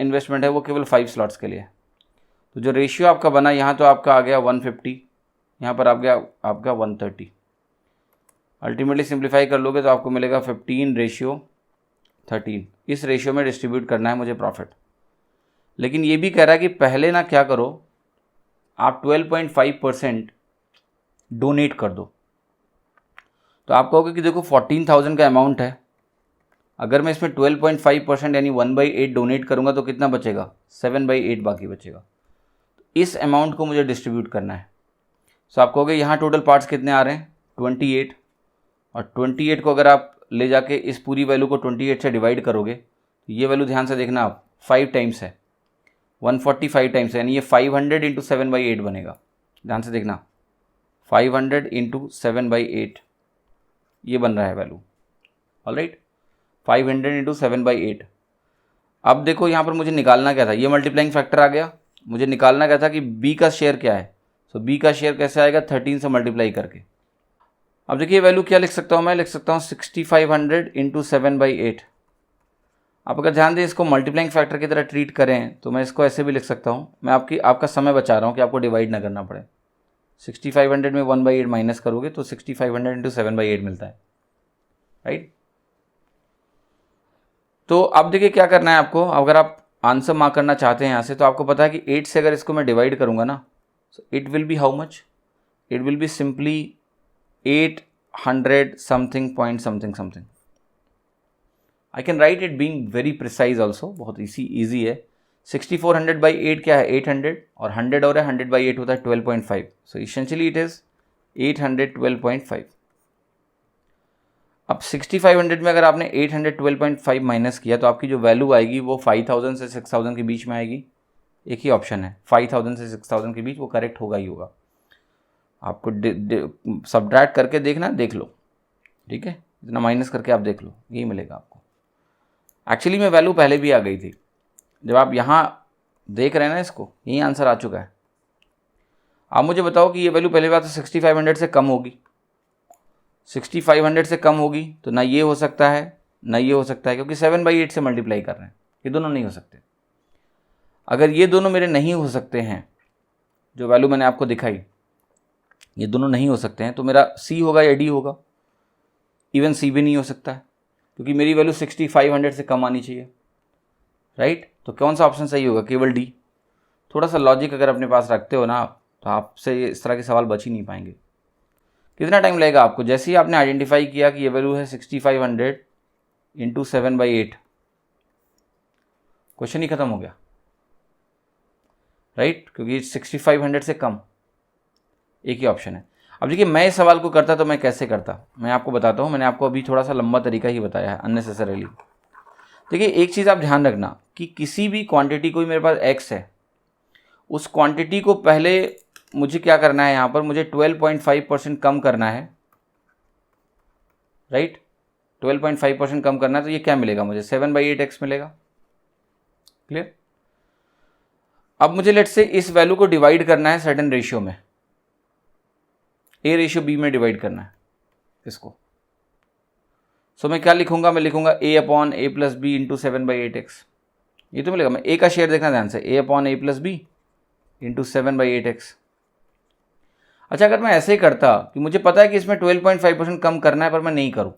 A: इन्वेस्टमेंट है वो केवल 5 स्लॉट्स के लिए है। तो जो रेशियो आपका बना यहाँ, तो आपका आ गया 150, यहाँ पर आ गया आपका 130। अल्टीमेटली सिंप्लीफाई कर लोगे तो आपको मिलेगा 15:13। इस रेशियो में डिस्ट्रीब्यूट करना है मुझे प्रॉफिट। लेकिन ये भी कह रहा है कि पहले ना क्या करो, आप 12.5% डोनेट कर दो। तो आप कहोगे कि देखो 14,000 का अमाउंट है, अगर मैं इसमें 12.5% यानी 1/8 डोनेट करूँगा तो कितना बचेगा? 7/8 बाकी बचेगा। इस अमाउंट को मुझे डिस्ट्रीब्यूट करना है। सो आप कहोगे यहाँ टोटल पार्ट्स कितने आ रहे हैं? 28, और 28 को अगर आप ले जाके इस पूरी वैल्यू को 28 से डिवाइड करोगे तो ये वैल्यू ध्यान से देखना आप 5 टाइम्स है, 145 टाइम्स है, यानी ये 500 इंटू 7/8 बनेगा। ध्यान से देखना, 500 इंटू 7/8 ये बन रहा है वैल्यू। Alright, 500 into 7/8। अब देखो यहाँ पर मुझे निकालना क्या था, ये मल्टीप्लाइंग फैक्टर आ गया। मुझे निकालना क्या था कि बी का शेयर क्या है। सो बी का शेयर कैसे आएगा? 13 से मल्टीप्लाई करके। अब देखिए वैल्यू क्या लिख सकता हूँ मैं, लिख सकता हूँ 6500 इंटू 7/8। आप अगर ध्यान दें इसको मल्टीप्लाइंग फैक्टर की तरह ट्रीट करें तो मैं इसको ऐसे भी लिख सकता हूँ। मैं आपका समय बचा रहा हूँ कि आपको डिवाइड ना करना पड़े। 6500 में 1/8 माइनस करोगे तो 6500 इंटू 7/8 मिलता है, राइट। तो अब देखिए क्या करना है आपको। अगर आप आंसर मार्क करना चाहते हैं यहाँ से, तो आपको पता है कि 8 से अगर इसको मैं डिवाइड करूँगा ना, so it will be how much? It will be simply 800 something point something something. I can write it being very precise also, बहुत easy है। 6400 by 8 क्या है? 800, और 100 और है 100 by 8 होता है 12.5। So essentially it is 812.5। अब 6500 में अगर आपने 812.5 माइनस किया तो आपकी जो वैल्यू आएगी वो 5000 से 6000 के बीच में आएगी। एक ही ऑप्शन है 5000 से 6000 के बीच, वो करेक्ट होगा ही होगा। आपको सब्ट्रैक्ट करके देखना, देख लो, ठीक है, इतना माइनस करके आप देख लो, यही मिलेगा आपको। एक्चुअली में वैल्यू पहले भी आ गई थी, जब आप यहाँ देख रहे हैं ना इसको, यही आंसर आ चुका है। आप मुझे बताओ कि ये वैल्यू पहले बात तो 6500 से कम होगी। 6500 से कम होगी तो ना ये हो सकता है ना ये हो सकता है, क्योंकि 7/8 से मल्टीप्लाई कर रहे हैं, ये दोनों नहीं हो सकते। अगर ये दोनों मेरे नहीं हो सकते हैं, जो वैल्यू मैंने आपको दिखाई, ये दोनों नहीं हो सकते हैं, तो मेरा सी होगा या डी होगा? इवन सी भी नहीं हो सकता है, क्योंकि मेरी वैल्यू 6500 से कम आनी चाहिए, राइट। तो कौन सा ऑप्शन सही होगा? केवल डी। थोड़ा सा लॉजिक अगर अपने पास रखते हो ना आप, तो आपसे इस तरह के सवाल बच ही नहीं पाएंगे। कितना टाइम लगेगा आपको? जैसे ही आपने आइडेंटिफाई किया कि ये वैल्यू है 6500 इंटू 7/8, क्वेश्चन ही खत्म हो गया। राइट, क्योंकि 6500 से कम, एक ही ऑप्शन है। अब देखिए मैं इस सवाल को करता तो मैं कैसे करता, मैं आपको बताता हूँ। मैंने आपको अभी थोड़ा सा लंबा तरीका ही बताया है अननेसेसरीली। देखिए एक चीज़ आप ध्यान रखना कि किसी भी क्वांटिटी, कोई मेरे पास x है, उस क्वांटिटी को पहले मुझे क्या करना है, यहाँ पर मुझे 12.5% कम करना है, राइट, 12.5% कम करना है। तो ये क्या मिलेगा मुझे, 7/8x मिलेगा। क्लियर। अब मुझे लेट्स से इस वैल्यू को डिवाइड करना है सर्टेन रेशियो में, A/B में डिवाइड करना है इसको। सो मैं क्या लिखूंगा, मैं लिखूंगा A/A+B इंटू 7/8x। ये तो मिलेगा। मैं A का शेयर देखना ध्यान से, A/A+B इंटू 7/8x। अच्छा, अगर मैं ऐसे ही करता कि मुझे पता है कि इसमें 12.5% कम करना है, पर मैं नहीं करूं,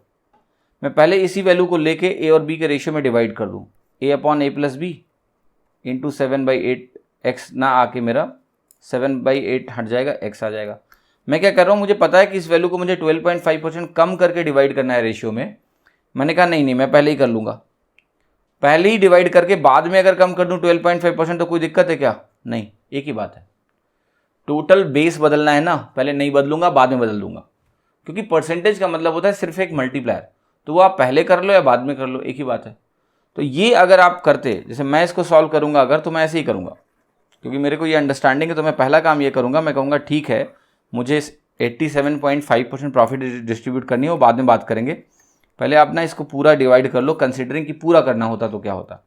A: मैं पहले इसी वैल्यू को लेके A और B के रेशियो में डिवाइड कर दूं, A/A+B इंटू 7/8x ना आके मेरा 7/8 हट जाएगा, x आ जाएगा। मैं क्या कर रहा हूँ, मुझे पता है कि इस वैल्यू को मुझे 12.5% कम करके डिवाइड करना है रेशियो में। मैंने कहा नहीं मैं पहले ही कर लूँगा, पहले ही डिवाइड करके बाद में अगर कम कर दूँ 12.5% तो कोई दिक्कत है क्या? नहीं, एक ही बात है। टोटल बेस बदलना है ना, पहले नहीं बदलूंगा बाद में बदल दूंगा, क्योंकि परसेंटेज का मतलब होता है सिर्फ एक मल्टीप्लायर। तो वो आप पहले कर लो या बाद में कर लो, एक ही बात है। तो ये अगर आप करते, जैसे मैं इसको सॉल्व करूंगा अगर, तो मैं ऐसे ही करूंगा, क्योंकि मेरे को ये अंडरस्टैंडिंग है। तो मैं पहला काम ये करूंगा, मैं कहूँगा ठीक है मुझे 87.5% प्रॉफिट डिस्ट्रीब्यूट करनी है, वो बाद में बात करेंगे। पहले आप ना इसको पूरा डिवाइड कर लो, कंसिडरिंग कि पूरा करना होता तो क्या होता।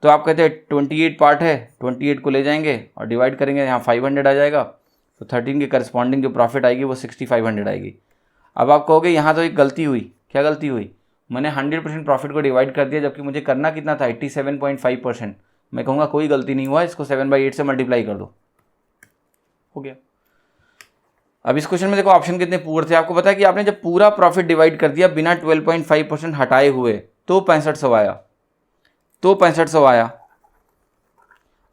A: तो आप कहते हैं 28 पार्ट है, 28 को ले जाएंगे और डिवाइड करेंगे, यहाँ 500 आ जाएगा। तो 13 के करस्पॉन्डिंग जो प्रॉफिट आएगी वो 6500 आएगी। अब आप कहोगे यहाँ तो एक गलती हुई। क्या गलती हुई? मैंने 100% प्रॉफिट को डिवाइड कर दिया, जबकि मुझे करना कितना था, 87.5%। मैं कहूँगा कोई गलती नहीं हुआ, इसको 7/8 से मल्टीप्लाई कर दो, हो गया। अब इस क्वेश्चन में देखो ऑप्शन कितने पुअर थे। आपको पता है कि आपने जब पूरा प्रॉफिट डिवाइड कर दिया बिना 12.5% हटाए हुए तो 6500 आया, तो 6500 आया।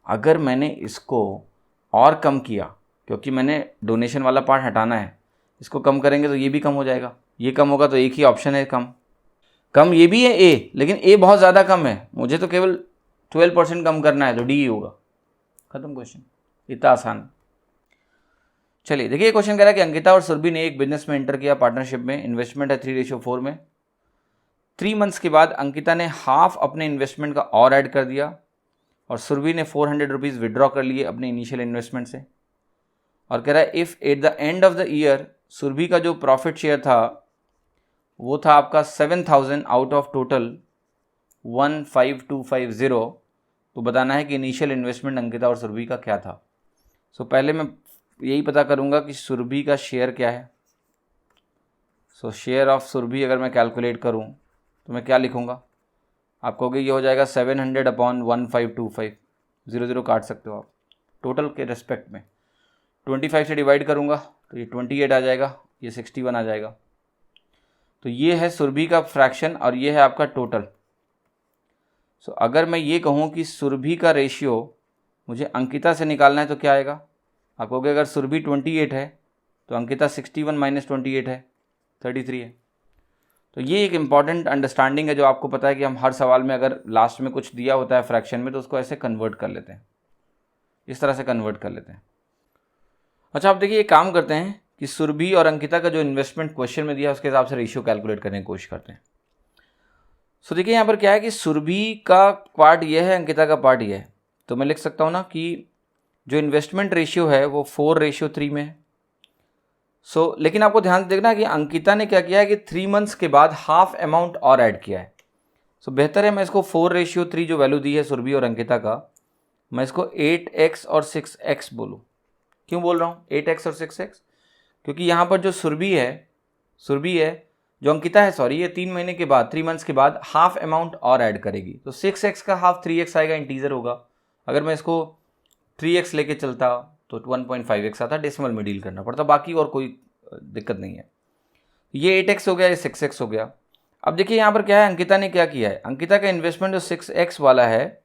A: अगर मैंने इसको और कम किया, क्योंकि मैंने डोनेशन वाला पार्ट हटाना है, इसको कम करेंगे तो ये भी कम हो जाएगा, ये कम होगा, तो एक ही ऑप्शन है कम ये भी है ए, लेकिन ए बहुत ज़्यादा कम है, मुझे तो केवल 12% कम करना है, तो डी ही होगा। खत्म क्वेश्चन, इतना आसान। चलिए देखिए क्वेश्चन कह रहा है कि अंकिता और सुरभि ने एक बिजनेस में एंटर किया, पार्टनरशिप में, इन्वेस्टमेंट है 3:4 में। 3 मंथ्स के बाद अंकिता ने हाफ अपने इन्वेस्टमेंट का और ऐड कर दिया और सुरभि ने 400 रुपीज़ विड्रॉ कर लिए अपने इनिशियल इन्वेस्टमेंट से। और कह रहा है if at the end of the year Surabhi का जो प्रॉफिट शेयर था वो था आपका 7000 आउट ऑफ टोटल 15250, तो बताना है कि इनिशियल इन्वेस्टमेंट अंकिता और सुरभि का क्या था। सो पहले मैं यही पता करूंगा कि सुरभि का शेयर क्या है। सो शेयर ऑफ सुरभि अगर मैं कैलकुलेट करूं तो मैं क्या लिखूंगा, आप कहोगे ये हो जाएगा 700/1525, 0 काट सकते हो आप टोटल के रेस्पेक्ट में। 25 से डिवाइड करूंगा तो ये 28 आ जाएगा, ये 61 आ जाएगा। तो ये है सुरभि का फ्रैक्शन और ये है आपका टोटल। सो अगर मैं ये कहूँ कि सुरभि का रेशियो मुझे अंकिता से निकालना है तो क्या आएगा, आप कहोगे अगर सुरभि 28 है तो अंकिता 61 - 28 है, 33 है। तो ये एक इम्पॉर्टेंट अंडरस्टैंडिंग है जो आपको पता है कि हम हर सवाल में अगर लास्ट में कुछ दिया होता है फ्रैक्शन में तो उसको ऐसे कन्वर्ट कर लेते हैं, इस तरह से कन्वर्ट कर लेते हैं। अच्छा आप देखिए, एक काम करते हैं कि सुरभि और अंकिता का जो इन्वेस्टमेंट क्वेश्चन में दिया उसके हिसाब से रेशियो कैलकुलेट करने की कोशिश करते हैं। सो देखिए यहाँ पर क्या है कि सुरभि का पार्ट ये है, अंकिता का पार्ट ये है। तो मैं लिख सकता हूँ ना कि जो इन्वेस्टमेंट रेशियो है वो 4:3 में है। सो लेकिन आपको ध्यान से देखना कि अंकिता ने क्या किया है कि 3 मंथ्स के बाद हाफ अमाउंट और ऐड किया है। सो बेहतर है मैं इसको 4:3 जो वैल्यू दी है सुरभि और अंकिता का, मैं इसको 8x और 6x बोलूँ। क्यों बोल रहा हूँ 8x और 6x? क्योंकि यहाँ पर जो सुरभि है जो अंकिता है, सॉरी, ये 3 महीने के बाद, 3 मंथ्स के बाद हाफ अमाउंट और ऐड करेगी। तो 6x का हाफ 3x आएगा, इंटीजर होगा। अगर मैं इसको 3x लेके चलता तो 1.5x आता, डेसिमल में डील करना पड़ता, बाकी और कोई दिक्कत नहीं है। ये 8x हो गया, ये 6x हो गया। अब देखिए यहाँ पर क्या है, अंकिता ने क्या किया है, अंकिता का इन्वेस्टमेंट जो 6x वाला है,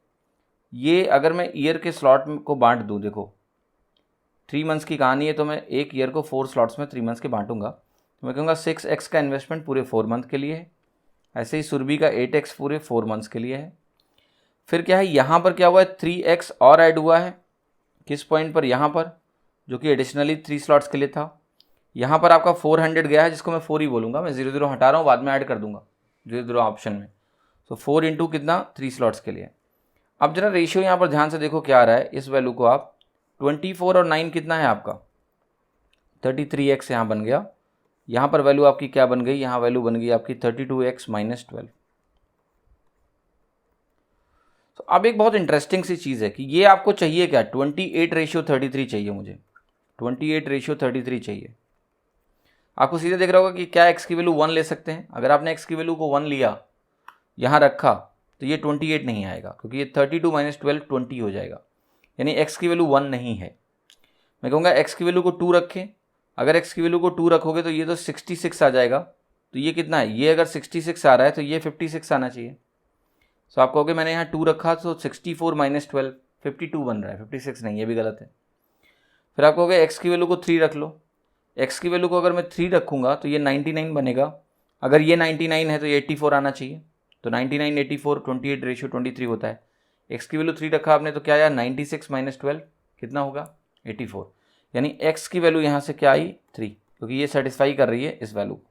A: ये अगर मैं ईयर के स्लॉट को बांट दूँ, देखो 3 मंथ्स की कहानी है तो मैं एक ईयर को 4 स्लॉट्स में 3 मंथ्स के बांटूंगा। तो मैं कहूँगा 6x का इन्वेस्टमेंट पूरे 4 मंथ के लिए है, ऐसे ही सुरभि का 8x पूरे 4 मंथ्स के लिए है। फिर क्या है, यहाँ पर क्या हुआ है, 3x और ऐड हुआ है, किस पॉइंट पर, यहाँ पर, जो कि एडिशनली 3 स्लॉट्स के लिए था। यहाँ पर आपका 400 गया है, जिसको मैं 4 ही बोलूँगा, मैं 0 0 हटा रहा हूँ, बाद में ऐड कर दूंगा 0 0 ऑप्शन में। तो 4 इंटू कितना, 3 स्लॉट्स के लिए। अब जरा रेशियो यहाँ पर ध्यान से देखो क्या आ रहा है, इस वैल्यू को आप 24 और 9 कितना है आपका 33x यहाँ बन गया। यहाँ पर वैल्यू आपकी क्या बन गई, यहाँ वैल्यू बन गई आपकी 32x माइनस 12। तो अब एक बहुत इंटरेस्टिंग सी चीज़ है कि ये आपको चाहिए क्या, 28:33 चाहिए मुझे, 28:33 चाहिए। आपको सीधे देख रहा होगा कि क्या x की वैल्यू 1 ले सकते हैं। अगर आपने x की वैल्यू को 1 लिया, यहाँ रखा, तो ये 28 नहीं आएगा, क्योंकि ये 32 माइनस 12 20 हो जाएगा, यानी x की वैल्यू 1 नहीं है। मैं कहूँगा x की वैल्यू को 2 रखें। अगर x की वैल्यू को 2 रखोगे तो ये तो 66 आ जाएगा। तो ये कितना है, ये अगर 66 आ रहा है तो ये 56 आना चाहिए। तो आप कहोगे मैंने यहाँ 2 रखा तो 64 माइनस 12 52 बन रहा है, 56 नहीं, ये भी गलत है। फिर आप कहोगे x की वैल्यू को 3 रख लो। x की वैल्यू को अगर मैं 3 रखूँगा तो ये 99 बनेगा। अगर ये 99 है तो ये 84 आना चाहिए। तो 99 84 28:23 होता है। x की वैल्यू 3 रखा आपने तो क्या आया, 96 माइनस 12 कितना होगा 84, यानी x की वैल्यू यहाँ से क्या आई 3, क्योंकि ये सेटिस्फाई कर रही है इस वैल्यू को।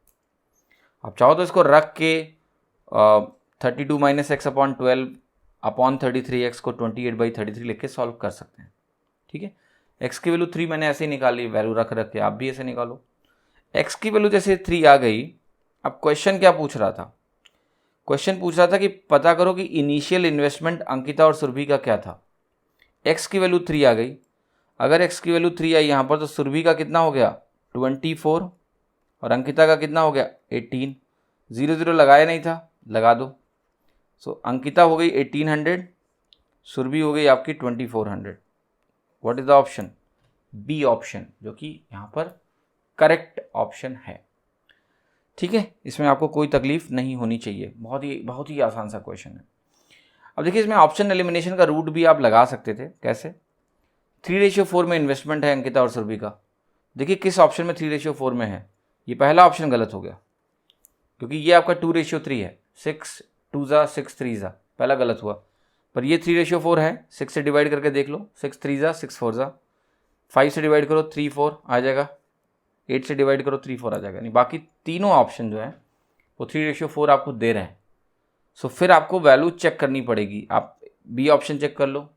A: आप चाहो तो इसको रख के 32 minus x upon 12 upon 33x को 28/33 लिख के सॉल्व कर सकते हैं। ठीक है, x की वैल्यू 3 मैंने ऐसे ही निकाली, वैल्यू रख के आप भी ऐसे निकालो। x की वैल्यू जैसे 3 आ गई। अब क्वेश्चन क्या पूछ रहा था, क्वेश्चन पूछ रहा था कि पता करो कि इनिशियल इन्वेस्टमेंट अंकिता और सुरभि का क्या था। x की वैल्यू 3 आ गई। अगर x की वैल्यू 3 आई यहाँ पर तो सुरभि का कितना हो गया 24 और अंकिता का कितना हो गया 18। 0 0 लगाया नहीं था, लगा दो। सो अंकिता हो गई 1800, सुरभि हो गई आपकी 2400। What is the option, B option, जो कि यहाँ पर करेक्ट ऑप्शन है। ठीक है, इसमें आपको कोई तकलीफ नहीं होनी चाहिए, बहुत ही आसान सा क्वेश्चन है। अब देखिए इसमें ऑप्शन एलिमिनेशन का रूट भी आप लगा सकते थे। कैसे, 3:4 में इन्वेस्टमेंट है अंकिता और सुरभि का। देखिए किस ऑप्शन में 3:4 में है, ये पहला ऑप्शन गलत हो गया, क्योंकि ये आपका 2:3 है। 6 2 जा 6 3 जा, पहला गलत हुआ। पर ये 3:4 है, 6 से डिवाइड करके देख लो, 6 3 जा 6 4 जा, 5 से डिवाइड करो 3 4 आ जाएगा, 8 से डिवाइड करो 3 4 आ जाएगा। नहीं, बाकी तीनों ऑप्शन जो है वो 3:4 आपको दे रहे हैं। सो फिर आपको वैल्यू चेक करनी पड़ेगी। आप बी ऑप्शन चेक कर लो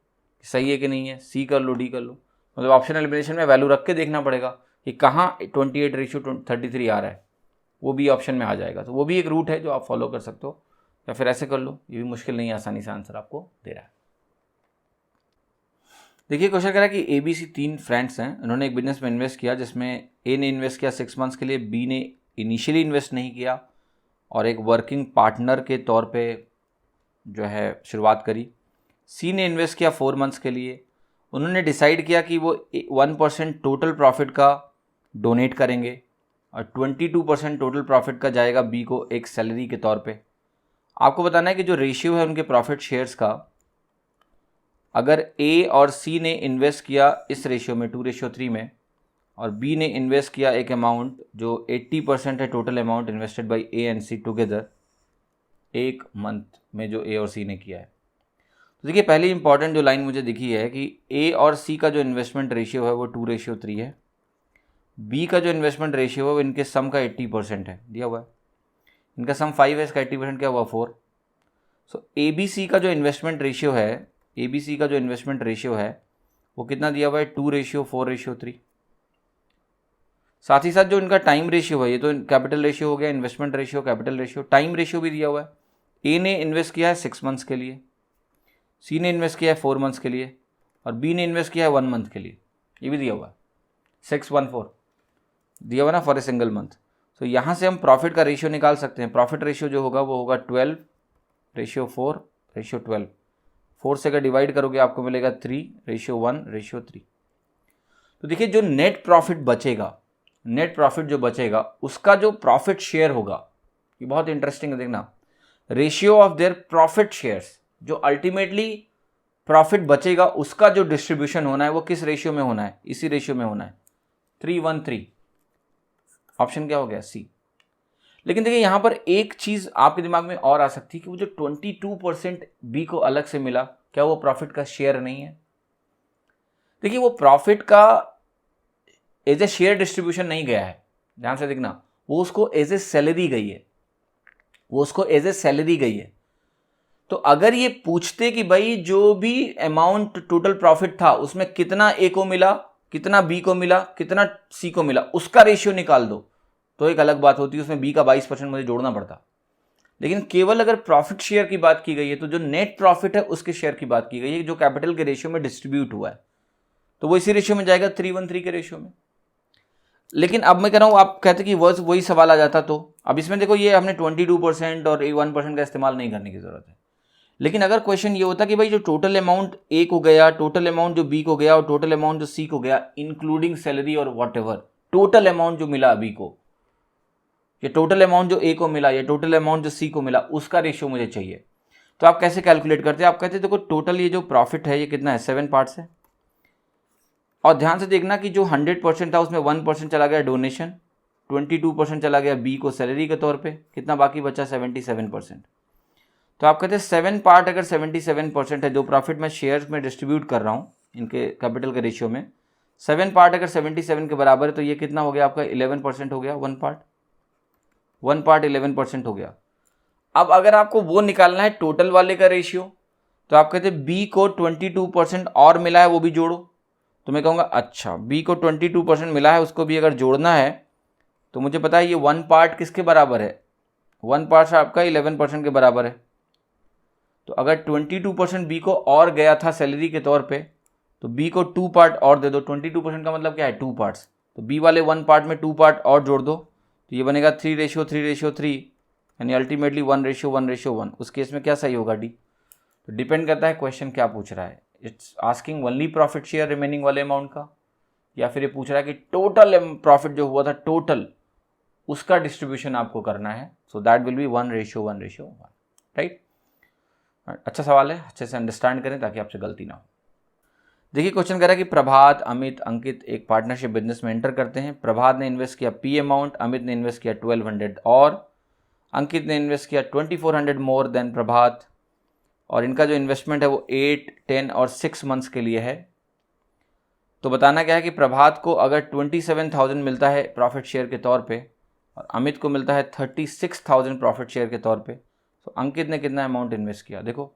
A: सही है कि नहीं है, सी कर लो, डी कर लो, मतलब ऑप्शन एलिमिनेशन में वैल्यू रख के देखना पड़ेगा कि कहाँ 28:33 आ रहा है, वो बी ऑप्शन में आ जाएगा। तो वो भी एक रूट है जो आप फॉलो कर सकते हो, या फिर ऐसे कर लो, ये भी मुश्किल नहीं है, आसानी से आंसर आपको दे रहा है। देखिए क्वेश्चन कह रहा है कि ABC 3 फ्रेंड्स हैं, उन्होंने एक बिजनेस में इन्वेस्ट किया जिसमें A ने इन्वेस्ट किया 6 मंथ्स के लिए, B ने इनिशियली इन्वेस्ट नहीं किया और एक वर्किंग पार्टनर के तौर पे जो है शुरुआत करी। C ने इन्वेस्ट किया 4 मंथ्स के लिए। उन्होंने डिसाइड किया कि वो 1% टोटल प्रॉफिट का डोनेट करेंगे और 22% टोटल प्रॉफिट का जाएगा B को एक सैलरी के तौर पे। आपको बताना है कि जो रेशियो है उनके प्रॉफिट शेयर्स का, अगर A और C ने इन्वेस्ट किया इस रेशियो में 2:3 में और B ने इन्वेस्ट किया एक अमाउंट जो 80% है total amount invested bye A and C together एक मंथ में जो A और C ने किया है। तो देखिए पहली इंपॉर्टेंट जो लाइन मुझे दिखी है कि A और C का जो इन्वेस्टमेंट रेशियो है वो 2:3 है। B का जो इन्वेस्टमेंट रेशियो है वो इनके सम का 80% है, दिया हुआ है। इनका सम 5 है, इसका 80% क्या हुआ 4। सो ABC का जो इन्वेस्टमेंट रेशियो है, ABC का जो इन्वेस्टमेंट रेशियो है वो कितना दिया हुआ है 2:4:3। साथ ही साथ जो इनका टाइम रेशियो है, ये तो कैपिटल रेशियो हो गया, investment ratio, capital ratio, time ratio भी दिया हुआ है। A ने इन्वेस्ट किया है 6 मंथ्स के लिए, C ने इन्वेस्ट किया है 4 मंथ्स के लिए और B ने इन्वेस्ट किया है 1 मंथ के लिए, ये भी दिया हुआ है 614 दिया हुआ ना फॉर ए सिंगल मंथ। तो यहाँ से हम प्रॉफिट का रेशियो निकाल सकते हैं। प्रॉफिट रेशियो जो होगा वो होगा 12:4:12। 4 से अगर डिवाइड करोगे आपको मिलेगा 3:1:3। तो देखिए जो नेट प्रॉफिट बचेगा, नेट प्रॉफिट जो बचेगा उसका जो प्रॉफिट शेयर होगा, ये बहुत इंटरेस्टिंग है देखना, ratio of their profit shares, जो अल्टीमेटली प्रॉफिट बचेगा उसका जो डिस्ट्रीब्यूशन होना है वो किस रेशियो में होना है, इसी रेशियो में होना है 3:1:3। ऑप्शन क्या हो गया सी। लेकिन देखिए यहां पर एक चीज आपके दिमाग में और आ सकती है कि वो जो 22% बी को अलग से मिला, क्या वो प्रॉफिट का शेयर नहीं है? देखिए वो प्रॉफिट का एज ए शेयर डिस्ट्रीब्यूशन नहीं गया है, ध्यान से देखना, वो उसको एज ए सैलरी गई है, वो उसको एज ए सैलरी गई है। तो अगर ये पूछते कि भाई जो भी अमाउंट टोटल प्रॉफिट था उसमें कितना ए को मिला, कितना बी को मिला, कितना सी को मिला, उसका रेशियो निकाल दो, तो एक अलग बात होती है, उसमें बी का 22% मुझे जोड़ना पड़ता। लेकिन केवल अगर प्रॉफिट शेयर की बात की गई है तो जो नेट प्रॉफिट है उसके शेयर की बात की गई है जो कैपिटल के रेशियो में डिस्ट्रीब्यूट हुआ है, तो वो इसी रेशियो में जाएगा 3:1:3 के रेशियो में। लेकिन अब मैं कह रहा हूं, आप कहते कि वही सवाल आ जाता, तो अब इसमें देखो ये हमने 22% और 1% का इस्तेमाल नहीं करने की जरूरत है। लेकिन अगर क्वेश्चन ये होता कि भाई जो टोटल अमाउंट ए को गया, टोटल अमाउंट जो बी को गया और टोटल अमाउंट जो सी को गया, इंक्लूडिंग सैलरी और व्हाटएवर, टोटल अमाउंट जो मिला बी को, या टोटल अमाउंट जो ए को मिला, या टोटल अमाउंट जो सी को मिला, उसका रेशियो मुझे चाहिए। तो आप कैसे कैलकुलेट करते हैं? आप कहते हैं देखो टोटल ये जो प्रॉफिट है ये कितना है, 7 पार्ट्स है, और ध्यान से देखना कि जो 100% था उसमें 1% चला गया डोनेशन, 22% चला गया बी को सैलरी के तौर पे, कितना बाकी बचा 77%। तो आप कहते हैं 7 पार्ट अगर 77% है, जो प्रॉफिट मैं शेयर्स में डिस्ट्रीब्यूट कर रहा हूँ इनके कैपिटल के रेशियो में, 7 पार्ट अगर 77 के बराबर है, तो ये कितना हो गया आपका 11% हो गया, 1 पार्ट 11% हो गया। अब अगर आपको वो निकालना है टोटल वाले का रेशियो, तो आप कहते हैं बी को 22% और मिला है, वो भी जोड़ो। तो मैं कहूँगा अच्छा बी को 22% मिला है, उसको भी अगर जोड़ना है तो मुझे पता है ये 1 पार्ट किसके बराबर है, 1 पार्ट आपका 11% के बराबर है। तो अगर 22% बी को और गया था सैलरी के तौर पे, तो बी को 2 पार्ट और दे दो। 22% का मतलब क्या है, 2 पार्ट्स, तो बी वाले 1 पार्ट में 2 पार्ट और जोड़ दो, तो ये बनेगा 3:3:3, यानी अल्टीमेटली 1:1:1। उस केस में क्या सही होगा, डी। तो डिपेंड करता है क्वेश्चन क्या पूछ रहा है, it's asking only profit share remaining वाले अमाउंट का, या फिर ये पूछ रहा है कि टोटल प्रॉफिट जो हुआ था टोटल उसका डिस्ट्रीब्यूशन आपको करना है। So that will be 1:1:1, right. अच्छा सवाल है, अच्छे से अंडरस्टैंड करें ताकि आपसे गलती ना हो। देखिए क्वेश्चन कह रहा है कि प्रभात, अमित, अंकित एक पार्टनरशिप बिजनेस में एंटर करते हैं। प्रभात ने इन्वेस्ट किया पी अमाउंट, अमित ने इन्वेस्ट किया 1200 और अंकित ने इन्वेस्ट किया 2400 मोर देन प्रभात, और इनका जो इन्वेस्टमेंट है वो 8, 10 और 6 मंथ्स के लिए है। तो बताना क्या है कि प्रभात को अगर 27,000 मिलता है प्रॉफिट शेयर के तौर पे और अमित को मिलता है 36,000 प्रॉफिट शेयर के तौर पे, तो अंकित ने कितना अमाउंट इन्वेस्ट किया। देखो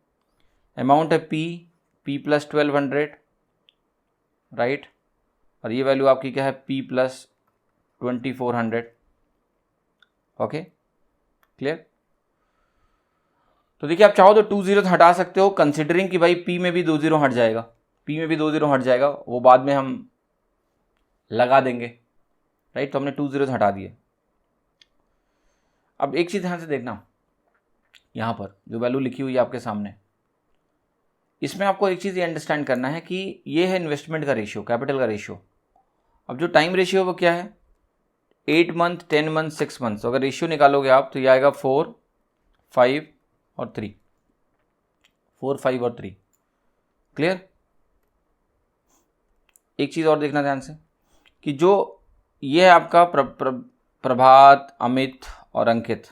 A: अमाउंट है पी प्लस 1200, राइट, और ये वैल्यू आपकी क्या है पी प्लस 2400। Okay clear. तो देखिए आप चाहो तो 2 जीरो हटा सकते हो, कंसिडरिंग कि भाई पी में भी 2 जीरो हट जाएगा, पी में भी 2 जीरो हट जाएगा, वो बाद में हम लगा देंगे, राइट। तो हमने 2 जीरो हटा दिए। अब एक चीज़ ध्यान से देखना, यहाँ पर जो वैल्यू लिखी हुई है आपके सामने, इसमें आपको एक चीज़ ये अंडरस्टैंड करना है कि ये है इन्वेस्टमेंट का रेशियो, कैपिटल का रेशियो। अब जो टाइम रेशियो वो क्या है, 8 मंथ, 10 मंथ, 6 मंथ। अगर रेशियो निकालोगे आप तो ये आएगा 4, 5 और 3, 4, 5 और 3। क्लियर। एक चीज़ और देखना ध्यान से कि जो ये है आपका प्रभात, अमित और अंकित,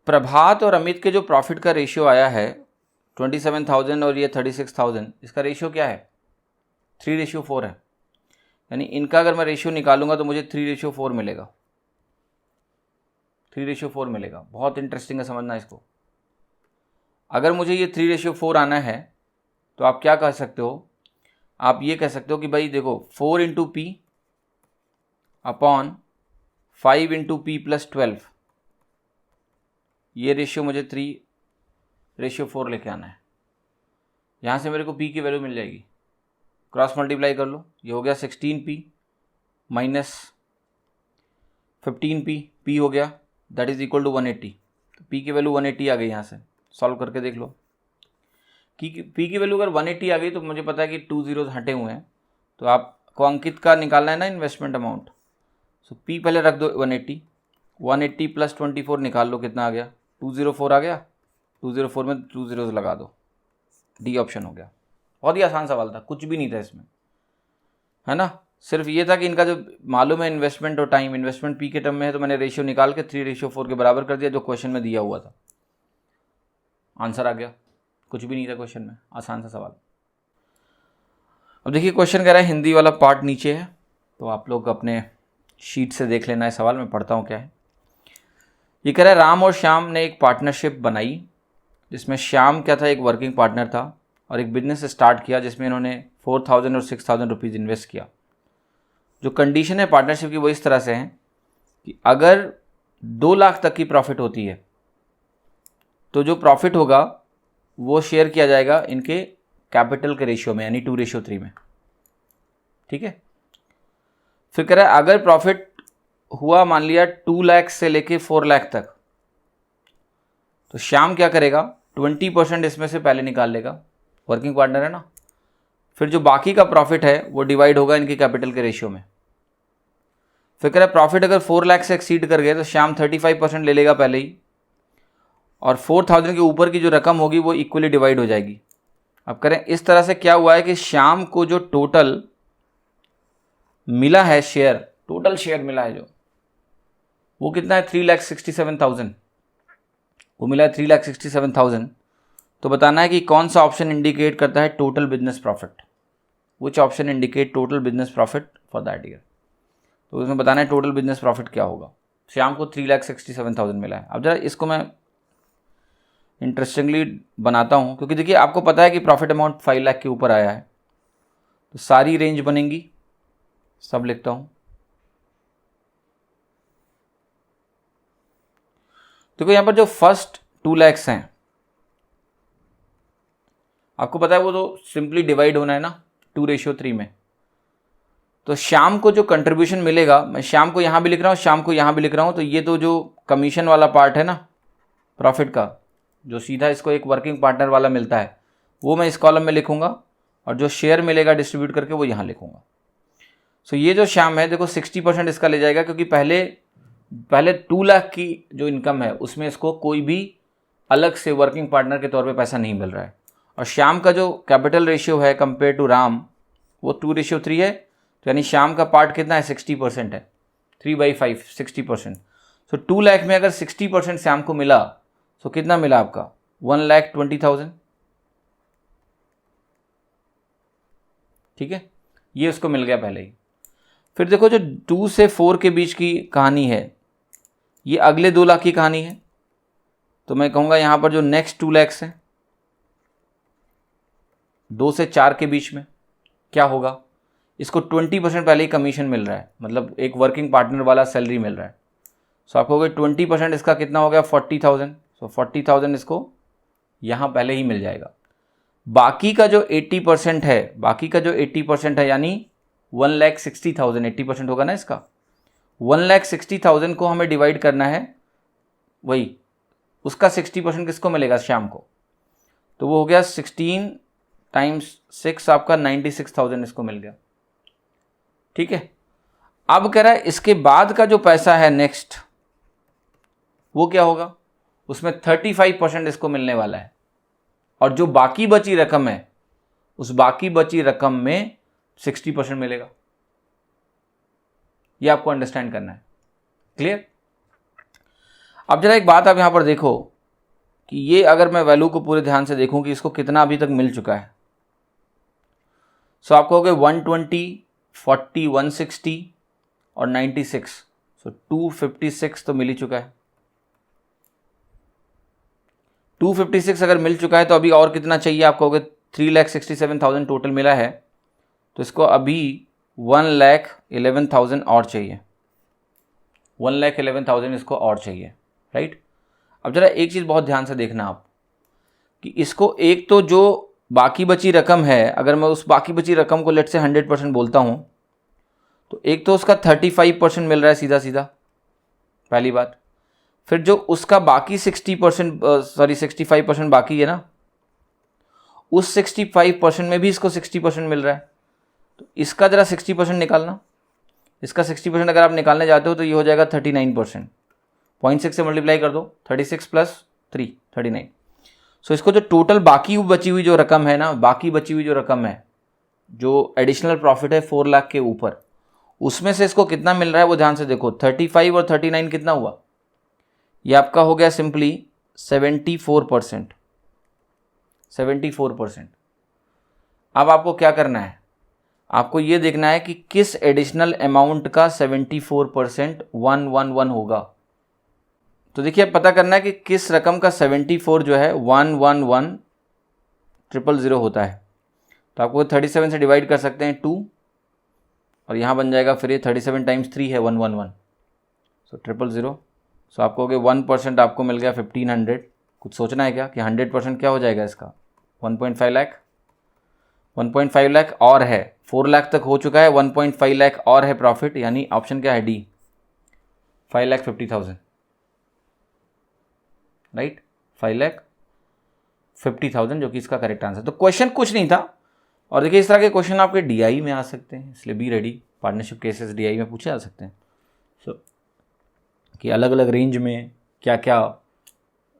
A: प्रभात और अमित के जो प्रॉफिट का रेशियो आया है 27,000 और ये 36,000, इसका रेशियो क्या है 3:4 है। यानी इनका अगर मैं रेशियो निकालूंगा तो मुझे 3:4 मिलेगा, 3:4 मिलेगा। बहुत इंटरेस्टिंग है, समझना इसको। अगर मुझे ये 3:4 आना है तो आप क्या कह सकते हो, आप ये कह सकते हो कि भाई देखो 4 into P upon 5 into P plus 12, ये रेशियो मुझे 3:4 लेके आना है। यहाँ से मेरे को पी की वैल्यू मिल जाएगी, क्रॉस मल्टीप्लाई कर लो, ये हो गया 16p माइनस 15p, पी हो गया दैट इज इक्वल टू 180। तो पी की वैल्यू 180 आ गई। यहाँ से सॉल्व करके देख लो, पी की वैल्यू अगर 180 आ गई तो मुझे पता है कि 2 जीरोज हटे हुए हैं, तो आपको अंकित का निकालना है ना इन्वेस्टमेंट अमाउंट। सो पी पहले रख दो 180, 180 प्लस 24 निकाल लो, कितना आ गया 204 आ गया। 204 में 2 जीरोज लगा दो, डी ऑप्शन हो गया। बहुत ही आसान सवाल था, कुछ भी नहीं था इसमें, है ना। सिर्फ ये था कि इनका जो मालूम है इन्वेस्टमेंट और टाइम, इन्वेस्टमेंट पी के टर्म में है तो मैंने रेशियो निकाल के 3:4 के बराबर कर दिया जो क्वेश्चन में दिया हुआ था, आंसर आ गया। कुछ भी नहीं था क्वेश्चन में, आसान सा सवाल। अब देखिए क्वेश्चन कह रहा है, हिंदी वाला पार्ट नीचे है, तो आप लोग अपने शीट से देख लेना है सवाल, मैं पढ़ता हूँ क्या है। ये कह रहा है राम और श्याम ने एक पार्टनरशिप बनाई जिसमें श्याम क्या था, एक वर्किंग पार्टनर था और एक बिजनेस स्टार्ट किया जिसमें इन्होंने 4,000 और 6,000 रुपीज़ इन्वेस्ट किया। जो कंडीशन है पार्टनरशिप की वो इस तरह से है कि अगर 2 लाख तक की प्रॉफिट होती है तो जो प्रॉफिट होगा वो शेयर किया जाएगा इनके कैपिटल के रेशियो में, यानी 2:3 में। ठीक है। फिर कह रहा है अगर प्रॉफिट हुआ मान लिया 2 लाख से लेके 4 लाख तक, तो श्याम क्या करेगा, 20% इसमें से पहले निकाल लेगा, वर्किंग पार्टनर है ना। फिर जो बाकी का प्रॉफिट है वो डिवाइड होगा इनके कैपिटल के रेशियो में। फिर कह रहा है प्रॉफिट अगर 4 लाख से एक्सीड कर गए तो श्याम 35% ले लेगा पहले ही, और 4,000 के ऊपर की जो रकम होगी वो इक्वली डिवाइड हो जाएगी। अब करें इस तरह से क्या हुआ है कि श्याम को जो टोटल मिला है शेयर, टोटल शेयर मिला है जो, वो कितना है, 3,67,000 वो मिला है 3,67,000। तो बताना है कि कौन सा ऑप्शन इंडिकेट करता है total business profit, which option indicate total business profit for that year. तो उसमें बताना है टोटल बिजनेस प्रॉफिट क्या होगा। श्याम को 3,67,000 मिला है। अब जरा इसको मैं इंटरेस्टिंगली बनाता हूँ, क्योंकि देखिए आपको पता है कि प्रॉफिट अमाउंट 5 लाख के ऊपर आया है, तो सारी रेंज बनेंगी, सब लिखता हूँ। देखो यहाँ पर जो फर्स्ट 2 लाख हैं, आपको पता है वो तो सिंपली डिवाइड होना है ना 2:3 में। तो श्याम को जो कंट्रीब्यूशन मिलेगा, मैं श्याम को यहाँ भी लिख रहा हूँ, श्याम को यहाँ भी लिख रहा हूँ, तो ये तो जो कमीशन वाला पार्ट है ना प्रॉफिट का, जो सीधा इसको एक वर्किंग पार्टनर वाला मिलता है, वो मैं इस कॉलम में लिखूंगा, और जो शेयर मिलेगा डिस्ट्रीब्यूट करके वो यहाँ लिखूंगा। सो ये जो श्याम है देखो 60% इसका ले जाएगा, क्योंकि पहले 2 लाख की जो इनकम है उसमें इसको कोई भी अलग से वर्किंग पार्टनर के तौर पे पैसा नहीं मिल रहा है। और श्याम का जो कैपिटल रेशियो है कंपेयर टू राम वो 2:3 है, तो यानी श्याम का पार्ट कितना है, 60% है, 3/5 60%। सो 2 लाख में अगर 60% श्याम को मिला तो कितना मिला आपका, 1,20,000। ठीक है, ये उसको मिल गया पहले ही। फिर देखो जो 2 से 4 के बीच की कहानी है, ये अगले 2 लाख की कहानी है। तो मैं कहूँगा यहाँ पर जो नेक्स्ट 2 लाख है, 2 से 4 के बीच में क्या होगा, इसको 20% पहले ही कमीशन मिल रहा है, मतलब एक वर्किंग पार्टनर वाला सैलरी मिल रहा है। सो आपको 20% इसका कितना हो गया, 40,000। सो 40,000 इसको यहाँ पहले ही मिल जाएगा। बाकी का जो 80% है, यानी 1,60,000, 80% होगा ना इसका, 1,60,000 को हमें डिवाइड करना है, वही उसका 60% किसको मिलेगा, श्याम को। तो वो हो गया 16 × 6 आपका 96,000 इसको मिल गया। ठीक है। अब कह रहा है इसके बाद का जो पैसा है नेक्स्ट, वो क्या होगा, उसमें 35% इसको मिलने वाला है, और जो बाकी बची रकम है उस बाकी बची रकम में 60% मिलेगा। ये आपको अंडरस्टैंड करना है। क्लियर। अब जरा एक बात आप यहां पर देखो कि ये अगर मैं वैल्यू को पूरे ध्यान से देखूं कि इसको कितना अभी तक मिल चुका है। सो आपको हो गए 120, 40, 160 और 96। सो 256 तो मिल ही चुका है। 256 अगर मिल चुका है तो अभी और कितना चाहिए आपको, हो गए 3,67,000 टोटल मिला है, तो इसको अभी 1,11,000 और चाहिए, 1,11,000 इसको और चाहिए। राइट। अब जरा एक चीज़ बहुत ध्यान से देखना आप कि इसको एक तो जो बाकी बची रकम है, अगर मैं उस बाकी बची रकम को लेट से 100% बोलता हूँ, तो एक तो उसका 35% मिल रहा है सीधा सीधा, पहली बात। फिर जो उसका बाकी 65% बाकी है ना, उस 65% में भी इसको 60% मिल रहा है। तो इसका जरा 60% निकालना, इसका 60% अगर आप निकालने जाते हो तो ये हो जाएगा 39%। 0.6 से मल्टीप्लाई कर दो, 36 + 3 39। सो इसको जो टोटल बाकी बची हुई जो रकम है ना, बाकी बची हुई जो रकम है, जो एडिशनल प्रॉफिट है 4 लाख के ऊपर, उसमें से इसको कितना मिल रहा है वो ध्यान से देखो। 35 और 39 कितना हुआ, ये आपका हो गया सिंपली 74%। अब आपको क्या करना है, आपको ये देखना है कि किस एडिशनल अमाउंट का 74% 111 होगा। तो देखिए अब पता करना है कि किस रकम का 74 जो है 111000 होता है। तो आपको 37 से डिवाइड कर सकते हैं 2, और यहाँ बन जाएगा फिर ये 37 टाइम्स 3 है 111, सो 000। सो आपको हो गया 1% आपको मिल गया 1500। कुछ सोचना है क्या कि 100% क्या हो जाएगा इसका? 1.5 लाख। 1.5 लाख और है, 4 लाख तक हो चुका है, 1.5 लाख और है प्रॉफिट, यानी ऑप्शन क्या है? डी, 5,50,000, राइट, 5,50,000 जो कि इसका करेक्ट आंसर। तो क्वेश्चन कुछ नहीं था। और देखिए इस तरह के क्वेश्चन आपके डीआई में आ सकते हैं, इसलिए be ready. Partnership cases DI में पूछे जा सकते हैं। सो कि अलग अलग रेंज में क्या क्या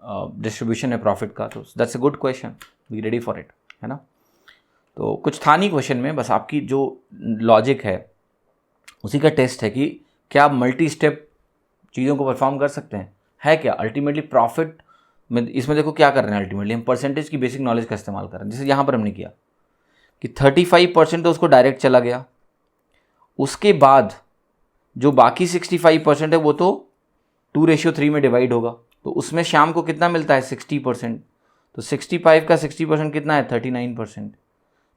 A: डिस्ट्रीब्यूशन है प्रॉफिट का, तो that's a good question, be ready for it, है ना। तो कुछ था नहीं क्वेश्चन में, बस आपकी जो लॉजिक है उसी का टेस्ट है कि क्या आप मल्टी स्टेप चीज़ों को परफॉर्म कर सकते हैं, है क्या अल्टीमेटली प्रॉफिट में। इसमें देखो क्या कर रहे हैं, अल्टीमेटली हम परसेंटेज की बेसिक नॉलेज का इस्तेमाल कर रहे हैं। जैसे यहाँ पर हमने किया कि 35% तो उसको डायरेक्ट चला गया, उसके बाद जो बाकी 65% है वो तो 2:3 में डिवाइड होगा, तो उसमें शाम को कितना मिलता है? 60%। तो 65 का 60% कितना है? 39%।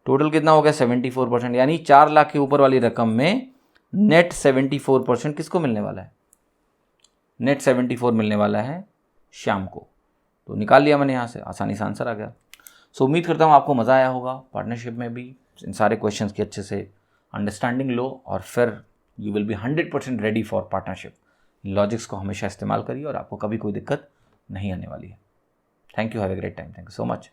A: टोटल कितना हो गया? 74%। यानी 4 लाख के ऊपर वाली रकम में नेट 74% किसको मिलने वाला है? नेट 74 मिलने वाला है शाम को। तो निकाल लिया मैंने यहाँ से, आसानी से आंसर आ गया। सो उम्मीद करता हूँ आपको मज़ा आया होगा पार्टनरशिप में भी, इन सारे क्वेश्चंस की अच्छे से अंडरस्टैंडिंग लो, और फिर you will be 100% ready for partnership. Logics को हमेशा इस्तेमाल करिए और आपको कभी कोई दिक्कत नहीं आने वाली है। Thank you, have a great time, thank you so much.